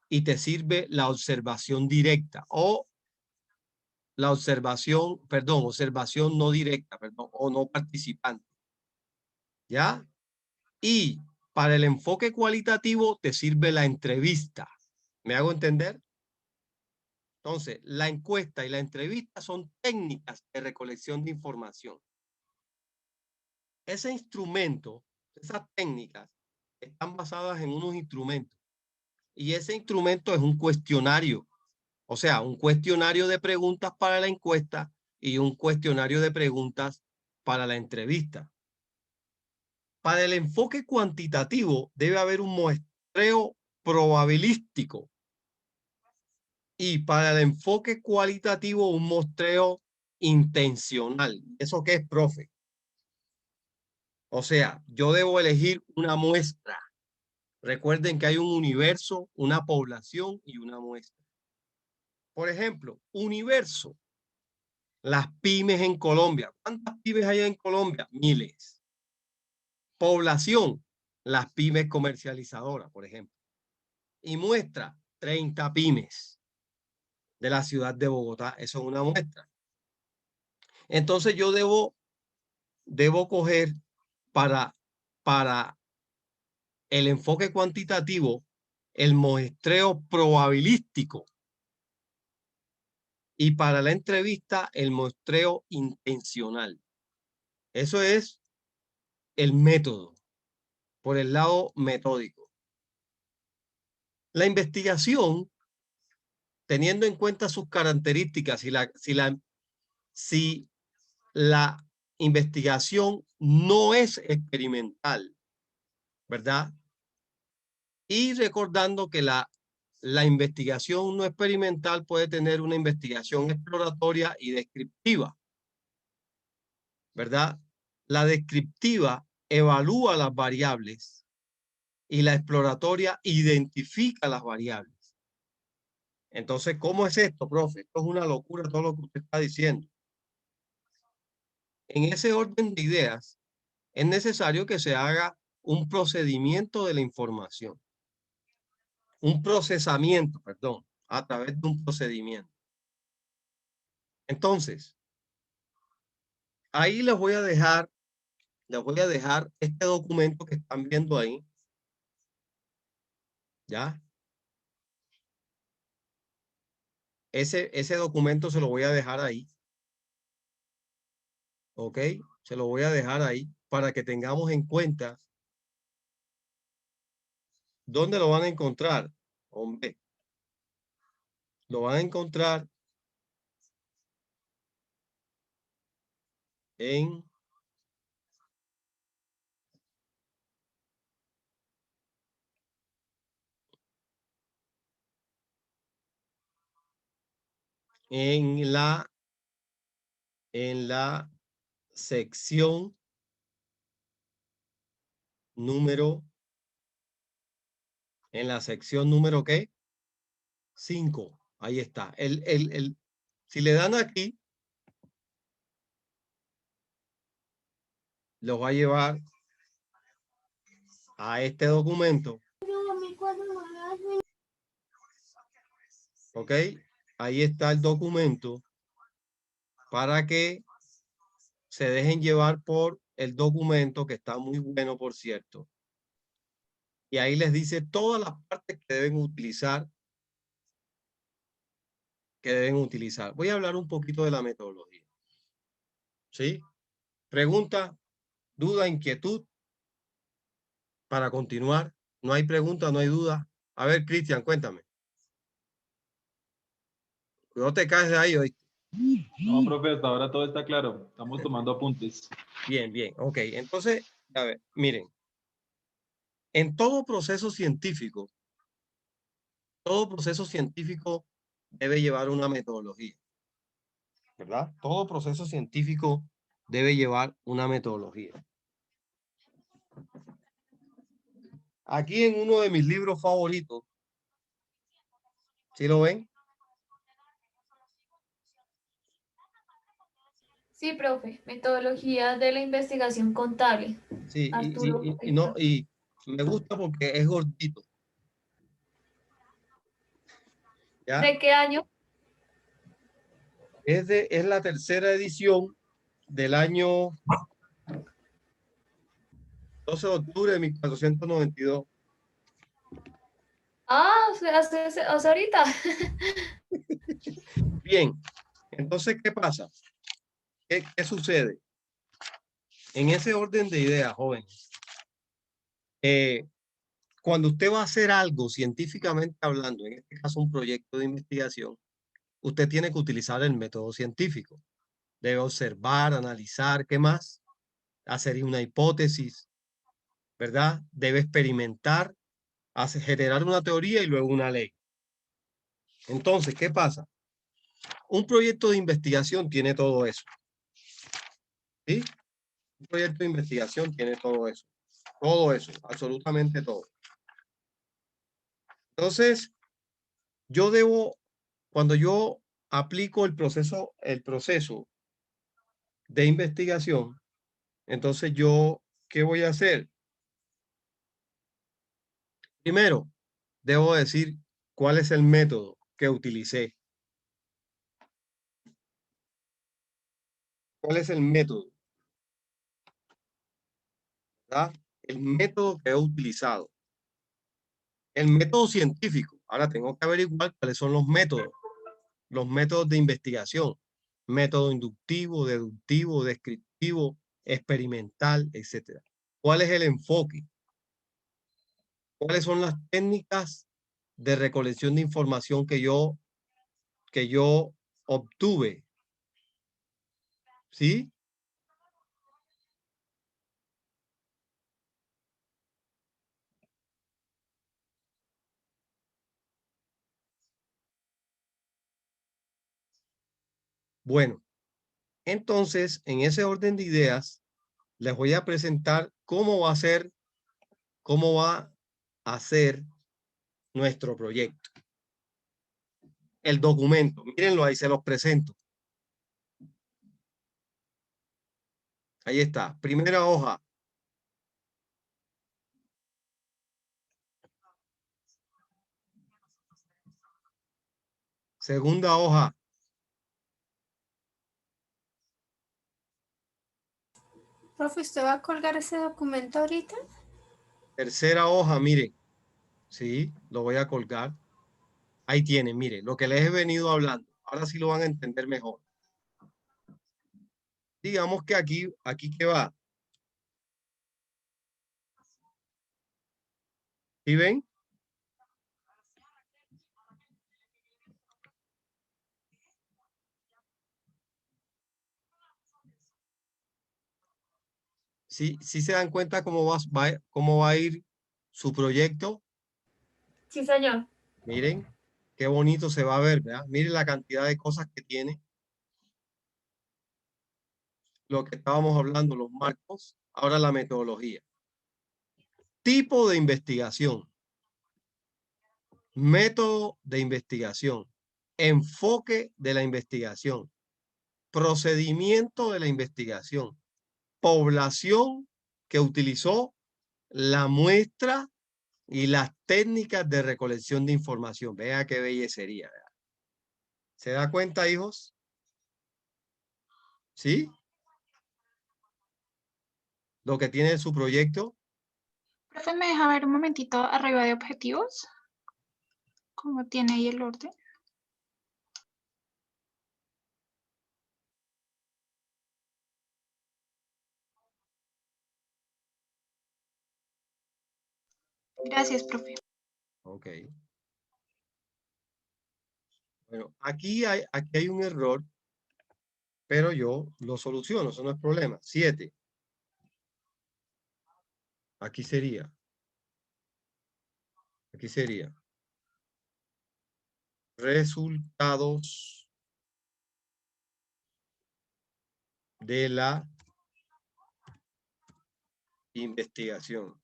Y te sirve la observación directa o la observación, perdón, observación no directa, perdón, o no participante. ¿Ya? Y para el enfoque cualitativo te sirve la entrevista. ¿Me hago entender? Entonces, la encuesta y la entrevista son técnicas de recolección de información. Ese instrumento, esas técnicas, están basadas en unos instrumentos. Y ese instrumento es un cuestionario. O sea, un cuestionario de preguntas para la encuesta y un cuestionario de preguntas para la entrevista. Para el enfoque cuantitativo debe haber un muestreo probabilístico. Y para el enfoque cualitativo, un muestreo intencional. ¿Eso qué es, profe? O sea, yo debo elegir una muestra. Recuerden que hay un universo, una población y una muestra. Por ejemplo, universo. Las pymes en Colombia. ¿Cuántas pymes hay en Colombia? Miles. Población. Las pymes comercializadoras, por ejemplo. Y muestra, 30 pymes de la ciudad de Bogotá. Eso es una muestra. Entonces yo debo coger para el enfoque cuantitativo el muestreo probabilístico y para la entrevista el muestreo intencional. Eso es el método, por el lado metódico. La investigación, teniendo en cuenta sus características, si la investigación no es experimental, ¿verdad? Y recordando que la investigación no experimental puede tener una investigación exploratoria y descriptiva, ¿verdad? La descriptiva evalúa las variables y la exploratoria identifica las variables. Entonces, ¿cómo es esto, profe? Esto es una locura todo lo que usted está diciendo. En ese orden de ideas, es necesario que se haga un procedimiento de la información. Un procesamiento, perdón, a través de un procedimiento. Entonces, ahí les voy a dejar este documento que están viendo ahí. ¿Ya? Ese documento se lo voy a dejar ahí. ¿Ok? Se lo voy a dejar ahí para que tengamos en cuenta dónde lo van a encontrar. Hombre, lo van a encontrar en la sección número, ¿qué? 5. Ahí está. Si le dan aquí, los va a llevar a este documento. ¿Ok? Ahí está el documento para que se dejen llevar por el documento, que está muy bueno, por cierto. Y ahí les dice todas las partes que deben utilizar. Voy a hablar un poquito de la metodología. ¿Sí? Pregunta, duda, inquietud. Para continuar, no hay pregunta, no hay duda. A ver, Cristian, cuéntame. No te caes de ahí hoy. No, profe, hasta ahora todo está claro. Estamos tomando apuntes. Bien, bien. Ok, entonces, a ver, miren. En todo proceso científico debe llevar una metodología, ¿verdad? Todo proceso científico debe llevar una metodología. Aquí en uno de mis libros favoritos, ¿sí lo ven? Sí, profe, metodología de la investigación contable. Sí, Arturo. y me gusta porque es gordito. ¿Ya? ¿De qué año? Es la tercera edición del año 12 de octubre de 1492. Ah, o sea, ahorita. Bien, entonces, ¿qué pasa? ¿Qué sucede? En ese orden de ideas, jóvenes, cuando usted va a hacer algo científicamente hablando, en este caso un proyecto de investigación, usted tiene que utilizar el método científico. Debe observar, analizar, ¿qué más? Hacer una hipótesis, ¿verdad? Debe experimentar, generar una teoría y luego una ley. Entonces, ¿qué pasa? Un proyecto de investigación tiene todo eso. ¿Sí? Un proyecto de investigación tiene todo eso. Todo eso, absolutamente todo. Entonces, cuando yo aplico el proceso de investigación, entonces ¿qué voy a hacer? Primero, debo decir cuál es el método que utilicé. ¿Cuál es el método? ¿Verdad? El método que he utilizado. El método científico. Ahora tengo que averiguar cuáles son los métodos de investigación. Método inductivo, deductivo, descriptivo, experimental, etc. ¿Cuál es el enfoque? ¿Cuáles son las técnicas de recolección de información que yo obtuve? ¿Sí? Bueno, entonces, en ese orden de ideas, les voy a presentar cómo va a ser nuestro proyecto. El documento, mírenlo ahí, se los presento. Ahí está, primera hoja. Segunda hoja. Profe, ¿usted va a colgar ese documento ahorita? Tercera hoja, miren. Sí, lo voy a colgar. Ahí tienen, miren, lo que les he venido hablando. Ahora sí lo van a entender mejor. Digamos que aquí ¿qué va? ¿Sí ven? ¿Sí se dan cuenta cómo va a ir su proyecto? Sí, señor. Miren, qué bonito se va a ver, ¿verdad? Miren la cantidad de cosas que tiene. Lo que estábamos hablando, los marcos, ahora la metodología. Tipo de investigación. Método de investigación. Enfoque de la investigación. Procedimiento de la investigación. Población que utilizó la muestra y las técnicas de recolección de información. Vea qué bellecería. ¿Verdad? ¿Se da cuenta, hijos? ¿Sí? Lo que tiene su proyecto. Profe, ¿me deja ver un momentito arriba de objetivos? ¿Cómo tiene ahí el orden? Gracias, profe. Ok. Bueno, aquí hay un error, pero yo lo soluciono, eso no es problema. 7. Aquí sería. Aquí sería. Resultados de la investigación.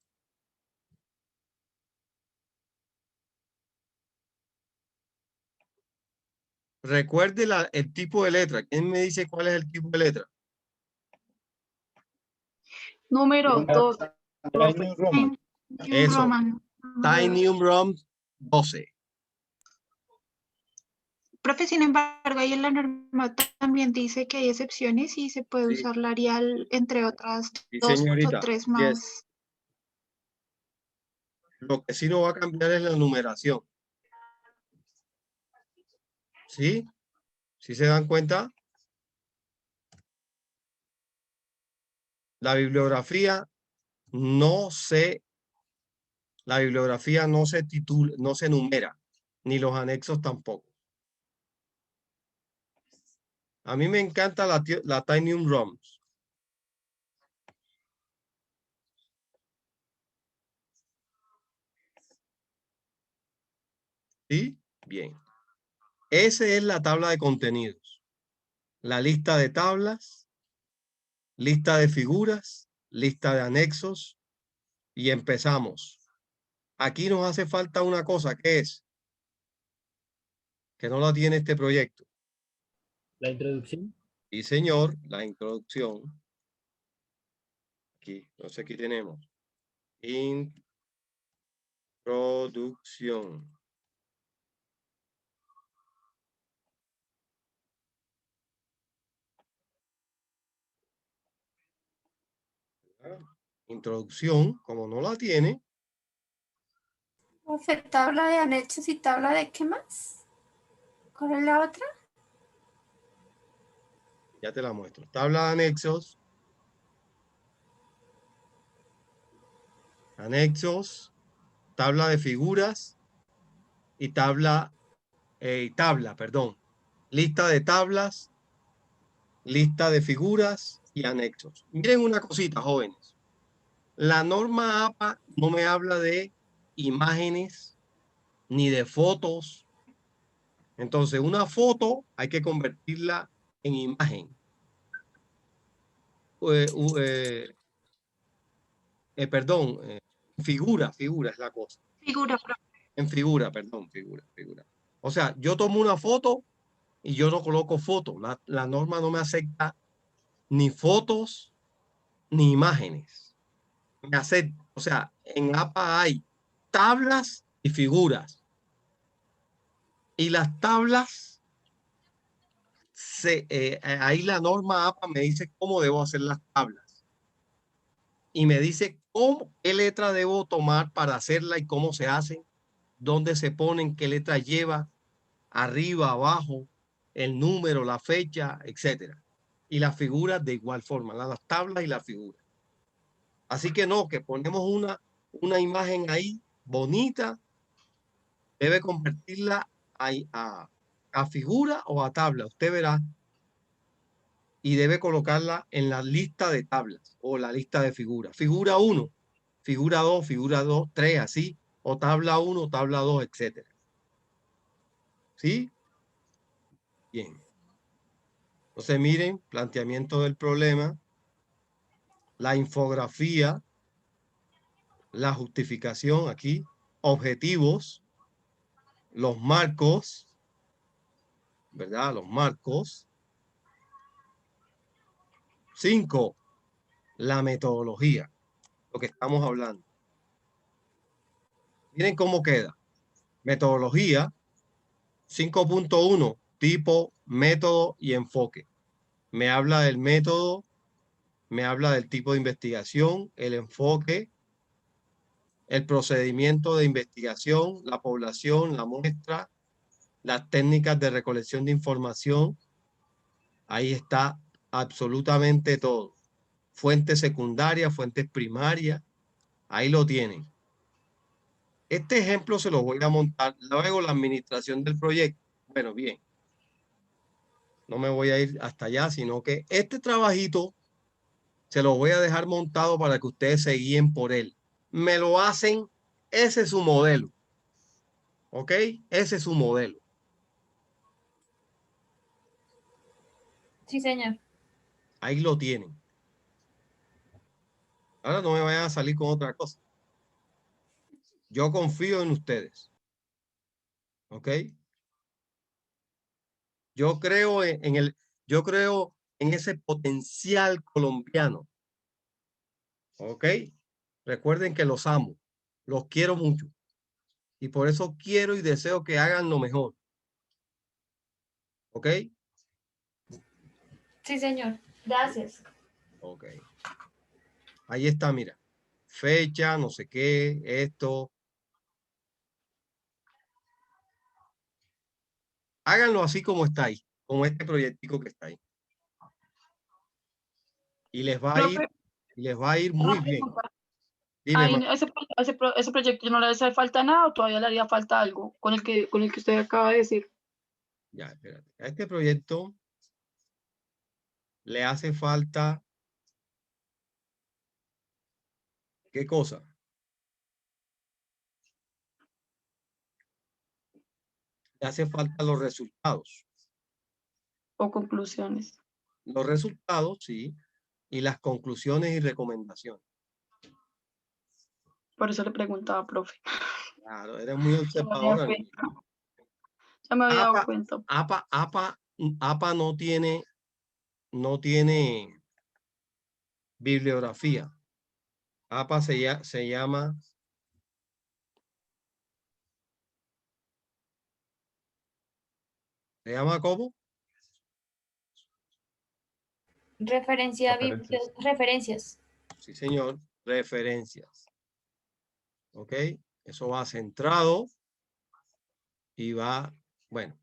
Recuerde el tipo de letra. ¿Quién me dice cuál es el tipo de letra? Número 2. Tiny Roman. Eso. Roman. Tiny Roman 12. Profe, sin embargo, ahí en la norma también dice que hay excepciones y se puede Sí. usar la Arial, entre otras Sí, 2 señorita. o 3 Yes. más. Lo que sí no va a cambiar es la numeración. ¿Sí? ¿Sí se dan cuenta? La bibliografía no se titula, no se numera, ni los anexos tampoco. A mí me encanta la Tiny ROMs. ¿Sí? Bien. Esa es la tabla de contenidos. La lista de tablas, lista de figuras, lista de anexos y empezamos. Aquí nos hace falta una cosa, que es que no la tiene este proyecto. La introducción. Sí, señor, la introducción. Aquí, entonces aquí tenemos introducción. Introducción, como no la tiene. Profe, tabla de anexos y tabla de qué más. ¿Cuál es la otra? Ya te la muestro. Tabla de anexos. Anexos. Tabla de figuras. Y tabla, perdón. Lista de tablas. Lista de figuras y anexos. Miren una cosita, jóvenes. La norma APA no me habla de imágenes ni de fotos. Entonces, una foto hay que convertirla en imagen. Perdón, figura es la cosa. Figura, profe. En figura, perdón, figura. O sea, yo tomo una foto y yo no coloco foto. La norma no me acepta ni fotos ni imágenes. Me acepta, o sea, en APA hay tablas y figuras. Y las tablas, ahí la norma APA me dice cómo debo hacer las tablas. Y me dice qué letra debo tomar para hacerla y cómo se hace, dónde se ponen, qué letra lleva, arriba, abajo, el número, la fecha, etcétera. Y las figuras de igual forma, las tablas y las figuras. Así que no, que ponemos una imagen ahí bonita, debe convertirla a figura o a tabla, usted verá, y debe colocarla en la lista de tablas o la lista de figuras. Figura 1, figura 2, 3, así, o tabla 1, tabla 2, etcétera. ¿Sí? Bien. Entonces, miren, planteamiento del problema, la infografía, la justificación aquí, objetivos, los marcos, ¿verdad? Los marcos. 5, la metodología, lo que estamos hablando. Miren cómo queda. Metodología, 5.1, tipo, método y enfoque. Me habla del método, me habla del tipo de investigación, el enfoque, el procedimiento de investigación, la población, la muestra, las técnicas de recolección de información. Ahí está absolutamente todo. Fuentes secundarias, fuentes primarias, ahí lo tienen. Este ejemplo se lo voy a montar luego la administración del proyecto. Bueno, bien. No me voy a ir hasta allá, sino que este trabajito se lo voy a dejar montado para que ustedes se guíen por él. Me lo hacen, ese es su modelo. ¿Ok? Ese es su modelo. Sí, señor. Ahí lo tienen. Ahora no me vayan a salir con otra cosa. Yo confío en ustedes. ¿Ok? Yo creo yo creo en ese potencial colombiano. ¿Ok? Recuerden que los amo, los quiero mucho. Y por eso quiero y deseo que hagan lo mejor. ¿Ok? Sí, señor. Gracias. Ok. Ahí está, mira. Fecha, no sé qué, esto. Háganlo así como está ahí, como este proyectico que está ahí. Y les va a ir muy bien. Dime, Ahí, ese proyecto no le hace falta nada o todavía le haría falta algo con el que usted acaba de decir. ya, espérate. A este proyecto le hace falta, ¿qué cosa? Le hace falta los resultados. O conclusiones. Los resultados, sí, y las conclusiones y recomendaciones. Por eso le preguntaba, profe. Claro, eres muy Ya me había observadora. Ya me había dado cuenta. APA no tiene bibliografía. APA se llama ¿cómo? Referencias. Sí, señor. Referencias. ¿Ok? Eso va centrado y va, bueno.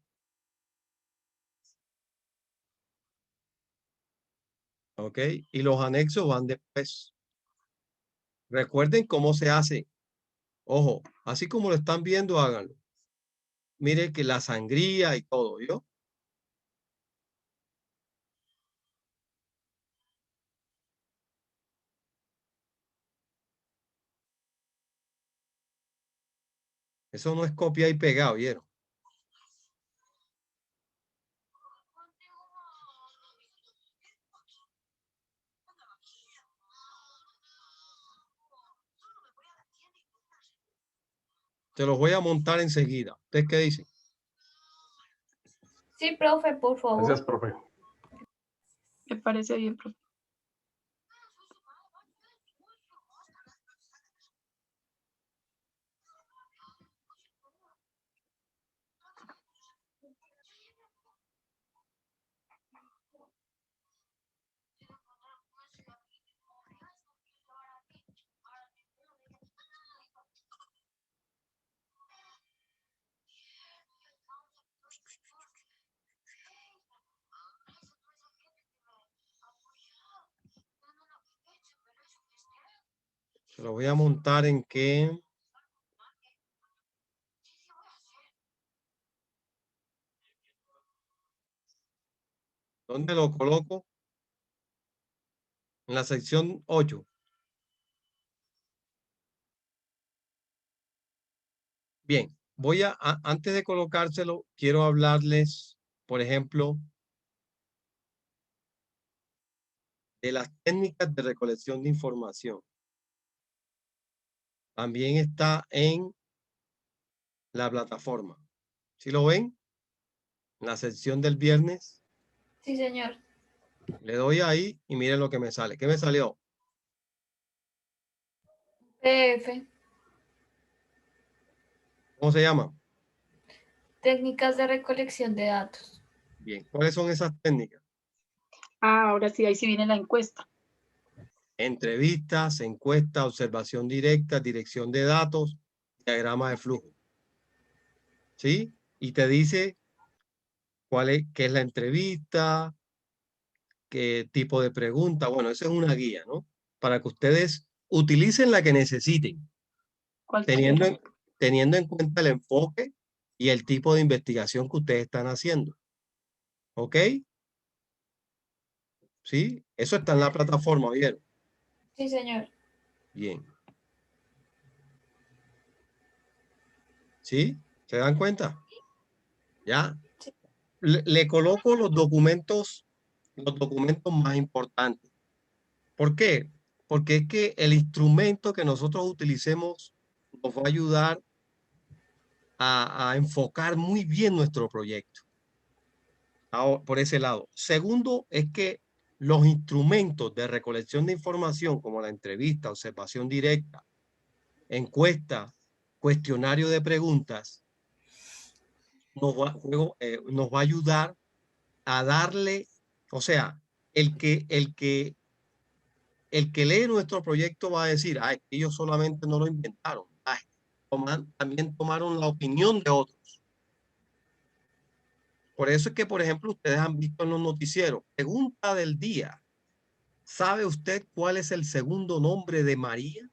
¿Ok? Y los anexos van después. Recuerden cómo se hace. Ojo, así como lo están viendo, háganlo. Mire que la sangría y todo, ¿yo? Eso no es copia y pegado, ¿vieron? Te los voy a montar enseguida. ¿Ustedes qué dicen? Sí, profe, por favor. Gracias, profe. Me parece bien, profe. Se lo voy a montar en qué. ¿Dónde lo coloco? En la sección 8. Bien, antes de colocárselo, quiero hablarles, por ejemplo, de las técnicas de recolección de información. También está en la plataforma. ¿Sí lo ven? En la sección del viernes. Sí, señor. Le doy ahí y miren lo que me sale. ¿Qué me salió? PF, ¿Cómo se llama? técnicas de recolección de datos. Bien, ¿cuáles son esas técnicas? Ah, ahora sí, ahí sí viene la encuesta. Entrevistas, encuesta, observación directa, dirección de datos, diagrama de flujo. ¿Sí? Y te dice qué es la entrevista, qué tipo de pregunta. Bueno, esa es una guía, ¿no? Para que ustedes utilicen la que necesiten, teniendo en cuenta el enfoque y el tipo de investigación que ustedes están haciendo. ¿Ok? ¿Sí? Eso está en la plataforma, ¿vieron? Sí, señor. Bien. ¿Sí? ¿Se dan cuenta? ¿Ya? Le coloco los documentos más importantes. ¿Por qué? Porque es que el instrumento que nosotros utilicemos nos va a ayudar a enfocar muy bien nuestro proyecto. Por ese lado. Segundo, es que los instrumentos de recolección de información, como la entrevista, observación directa, encuesta, cuestionario de preguntas, nos va a ayudar a darle, o sea, el que lee nuestro proyecto va a decir, ay, ellos solamente no lo inventaron, ay, también tomaron la opinión de otros. Por eso es que, por ejemplo, ustedes han visto en los noticieros, pregunta del día, ¿sabe usted cuál es el segundo nombre de María?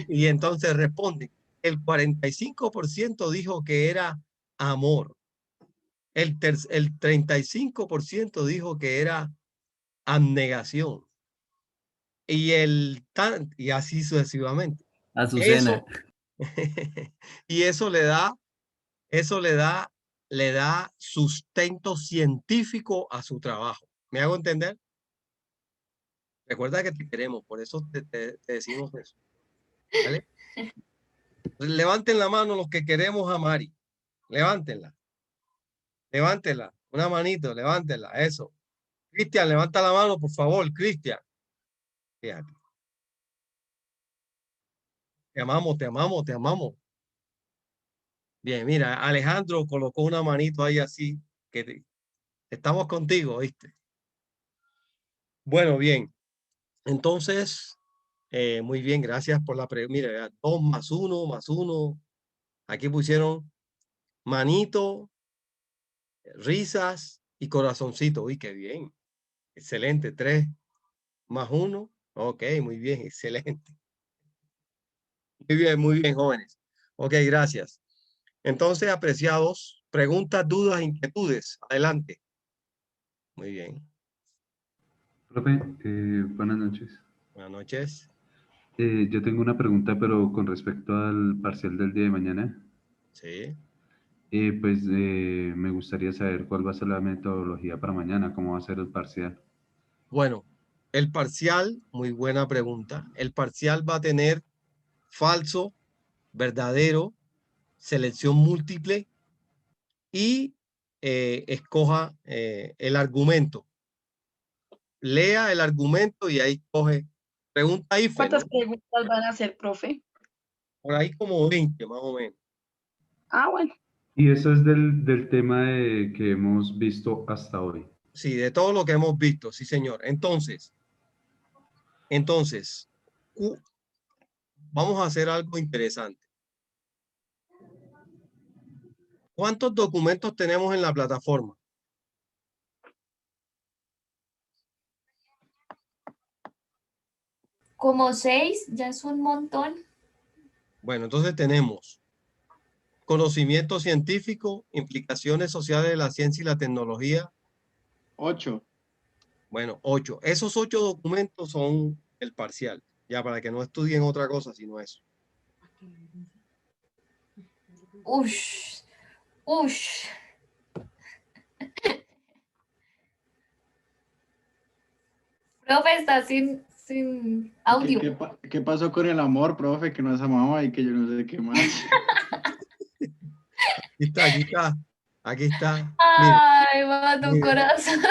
Y entonces responden, el 45% dijo que era amor. El 35% dijo que era abnegación. Y así sucesivamente. Azucena. Y eso le da sustento científico a su trabajo. ¿Me hago entender? Recuerda que te queremos, por eso te decimos eso. ¿Vale? Levanten la mano los que queremos a Mari. Levántenla. Levántenla. Una manito, levántenla. Eso. Cristian, levanta la mano, por favor, Cristian. Fíjate. Te amamos, te amamos, te amamos. Bien, mira, Alejandro colocó una manito ahí así, que estamos contigo, ¿viste? Bueno, bien. Entonces, muy bien, gracias por la pregunta. Mira, 2 más 1 más 1. Aquí pusieron manito, risas y corazoncito. Uy, qué bien. Excelente. 3 más 1. Ok, muy bien, excelente. Muy bien, jóvenes. Ok, gracias. Entonces, apreciados, preguntas, dudas, inquietudes. Adelante. Muy bien. Profe, buenas noches. Buenas noches. Yo tengo una pregunta, pero con respecto al parcial del día de mañana. Sí. Me gustaría saber cuál va a ser la metodología para mañana, cómo va a ser el parcial. Bueno, El parcial, muy buena pregunta. El parcial va a tener falso, verdadero, selección múltiple y escoja el argumento. Lea el argumento y ahí coge. Pregunta IFE, ¿Cuántas ¿no? preguntas van a hacer, profe? Por ahí como 20 más o menos. Ah, bueno. Y eso es del tema que hemos visto hasta hoy. Sí, de todo lo que hemos visto, sí, señor. Entonces, vamos a hacer algo interesante. ¿Cuántos documentos tenemos en la plataforma? Como 6, ya es un montón. Bueno, entonces tenemos conocimiento científico, implicaciones sociales de la ciencia y la tecnología. 8. Bueno, 8. Esos 8 documentos son el parcial, ya para que no estudien otra cosa sino eso. Ush, ush. Profe, está sin audio. ¿Qué pasó con el amor, profe? Que nos amaba y que yo no sé qué más. Aquí está, aquí está. Aquí está. Ay, va tu mira. corazón.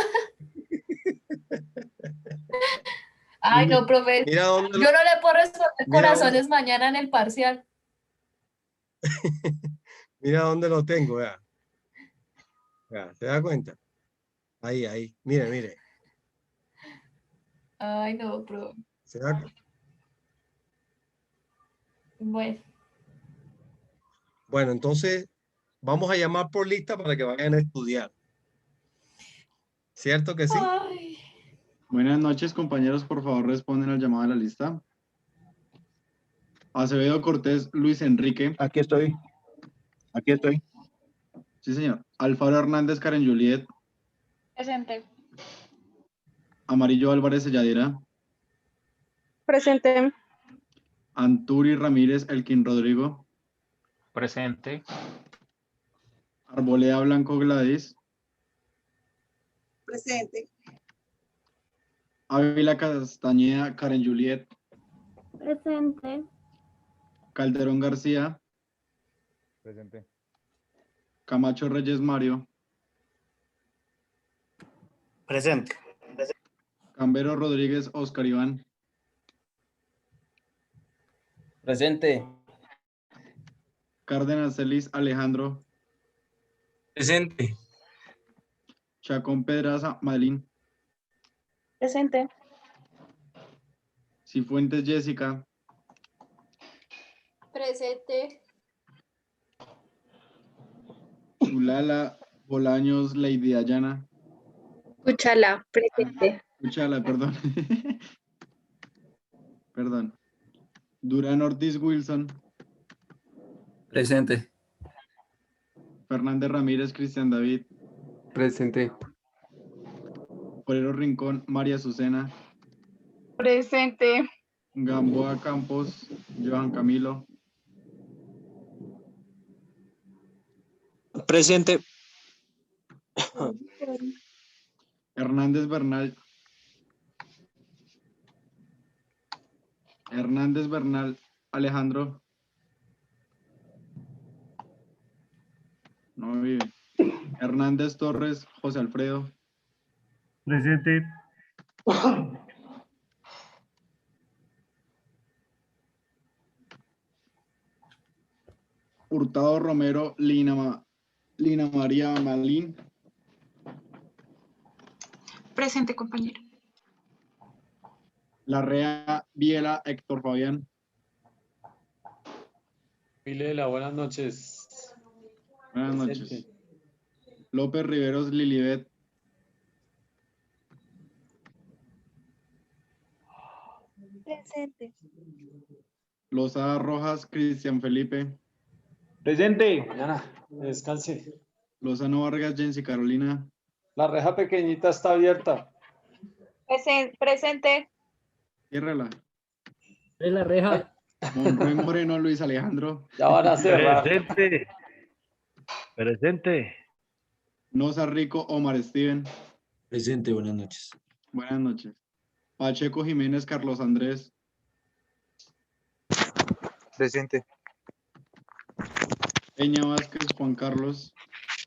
Ay, no, profe. Mira dónde Yo no le puedo responder mira corazones mañana en el parcial. Mira dónde lo tengo, vea. Vea, ¿se da cuenta? Ahí, ahí. Mire, mire. Ay, no, profe. ¿Se da cuenta? Bueno. Bueno, entonces vamos a llamar por lista para que vayan a estudiar. ¿Cierto que sí? Ay. Buenas noches, compañeros. Por favor, responden al llamado de la lista. Acevedo Cortés, Luis Enrique. Aquí estoy. Aquí estoy. Sí, señor. Alfaro Hernández, Karen Juliet. Presente. Amarillo Álvarez Selladera. Presente. Anturi Ramírez Elkin Rodrigo. Presente. Arboleda Blanco Gladys. Presente. Ávila Castañeda Karen Juliet. Presente. Calderón García. Presente. Camacho Reyes Mario. Presente. Cambero Rodríguez Oscar Iván. Presente. Cárdenas Celis Alejandro. Presente. Chacón Pedraza Madeline. Presente. Cifuentes Jessica. Presente. Ulala Bolaños Lady Dayana. Escúchala, presente. Uchala, perdón. Perdón. Durán Ortiz Wilson. Presente. Fernández Ramírez Cristian David. Presente. Porero Rincón María Azucena. Presente. Gamboa Campos Johan Camilo. Presente. Hernández Bernal. Hernández Bernal Alejandro. No vive. Hernández Torres José Alfredo. Presente. Hurtado Romero Lina María Malín. Presente, compañero. Larrea Viela Héctor Fabián. Vilela, buenas noches. Buenas noches. Presente. López Riveros Lilibet. Presente. Lozada Rojas Cristian Felipe. Presente. Mañana, descanse. Lozano Vargas Jensi Carolina. La reja pequeñita está abierta. Presente. Ciérrala. En la reja. Monroy Moreno Luis Alejandro. Ya van a cerrar. Presente. Presente. Noza Rico Omar Steven. Presente, buenas noches. Buenas noches. Pacheco Jiménez Carlos Andrés. Presente. Peña Vázquez Juan Carlos.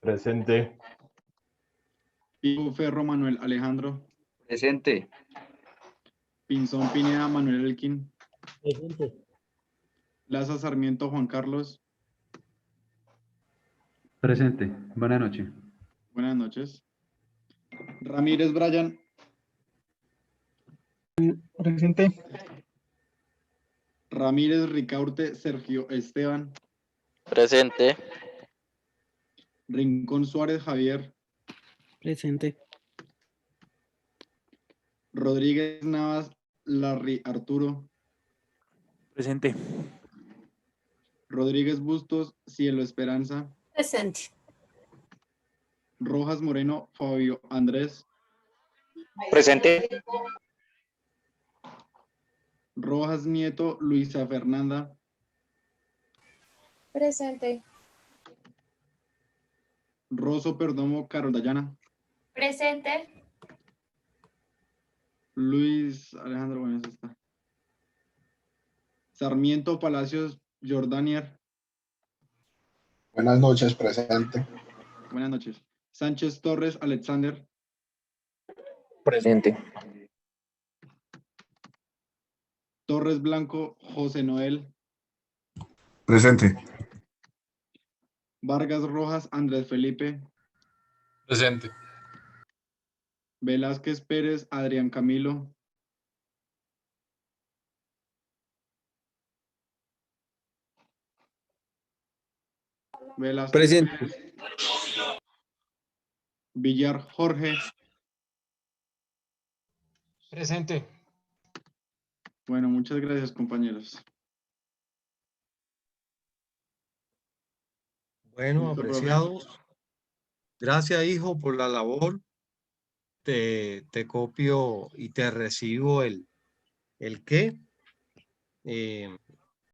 Presente. Pico Ferro Manuel Alejandro. Presente. Pinzón Pineda Manuel Elkin. Presente. Laza Sarmiento Juan Carlos. Presente. Buenas noches. Buenas noches. Ramírez Brian. Presente. Ramírez Ricaurte Sergio Esteban. Presente. Rincón Suárez Javier. Presente. Rodríguez Navas Larry Arturo. Presente. Rodríguez Bustos Cielo Esperanza. Presente. Rojas Moreno Fabio Andrés. Presente. Rojas Nieto Luisa Fernanda. Presente. Rosso Perdomo Carol Dayana. Presente. Luis Alejandro, bueno, eso está. Sarmiento Palacios Jordanier. Buenas noches, presente. Buenas noches. Sánchez Torres Alexander. Presente. Torres Blanco José Noel. Presente. Vargas Rojas Andrés Felipe. Presente. Velázquez Pérez Adrián Camilo. Velázquez Presente. Pérez. Villar Jorge. Presente. Bueno, muchas gracias, compañeros. Bueno, Listo, profe. apreciados. Gracias, hijo, por la labor. Te copio y te recibo el qué.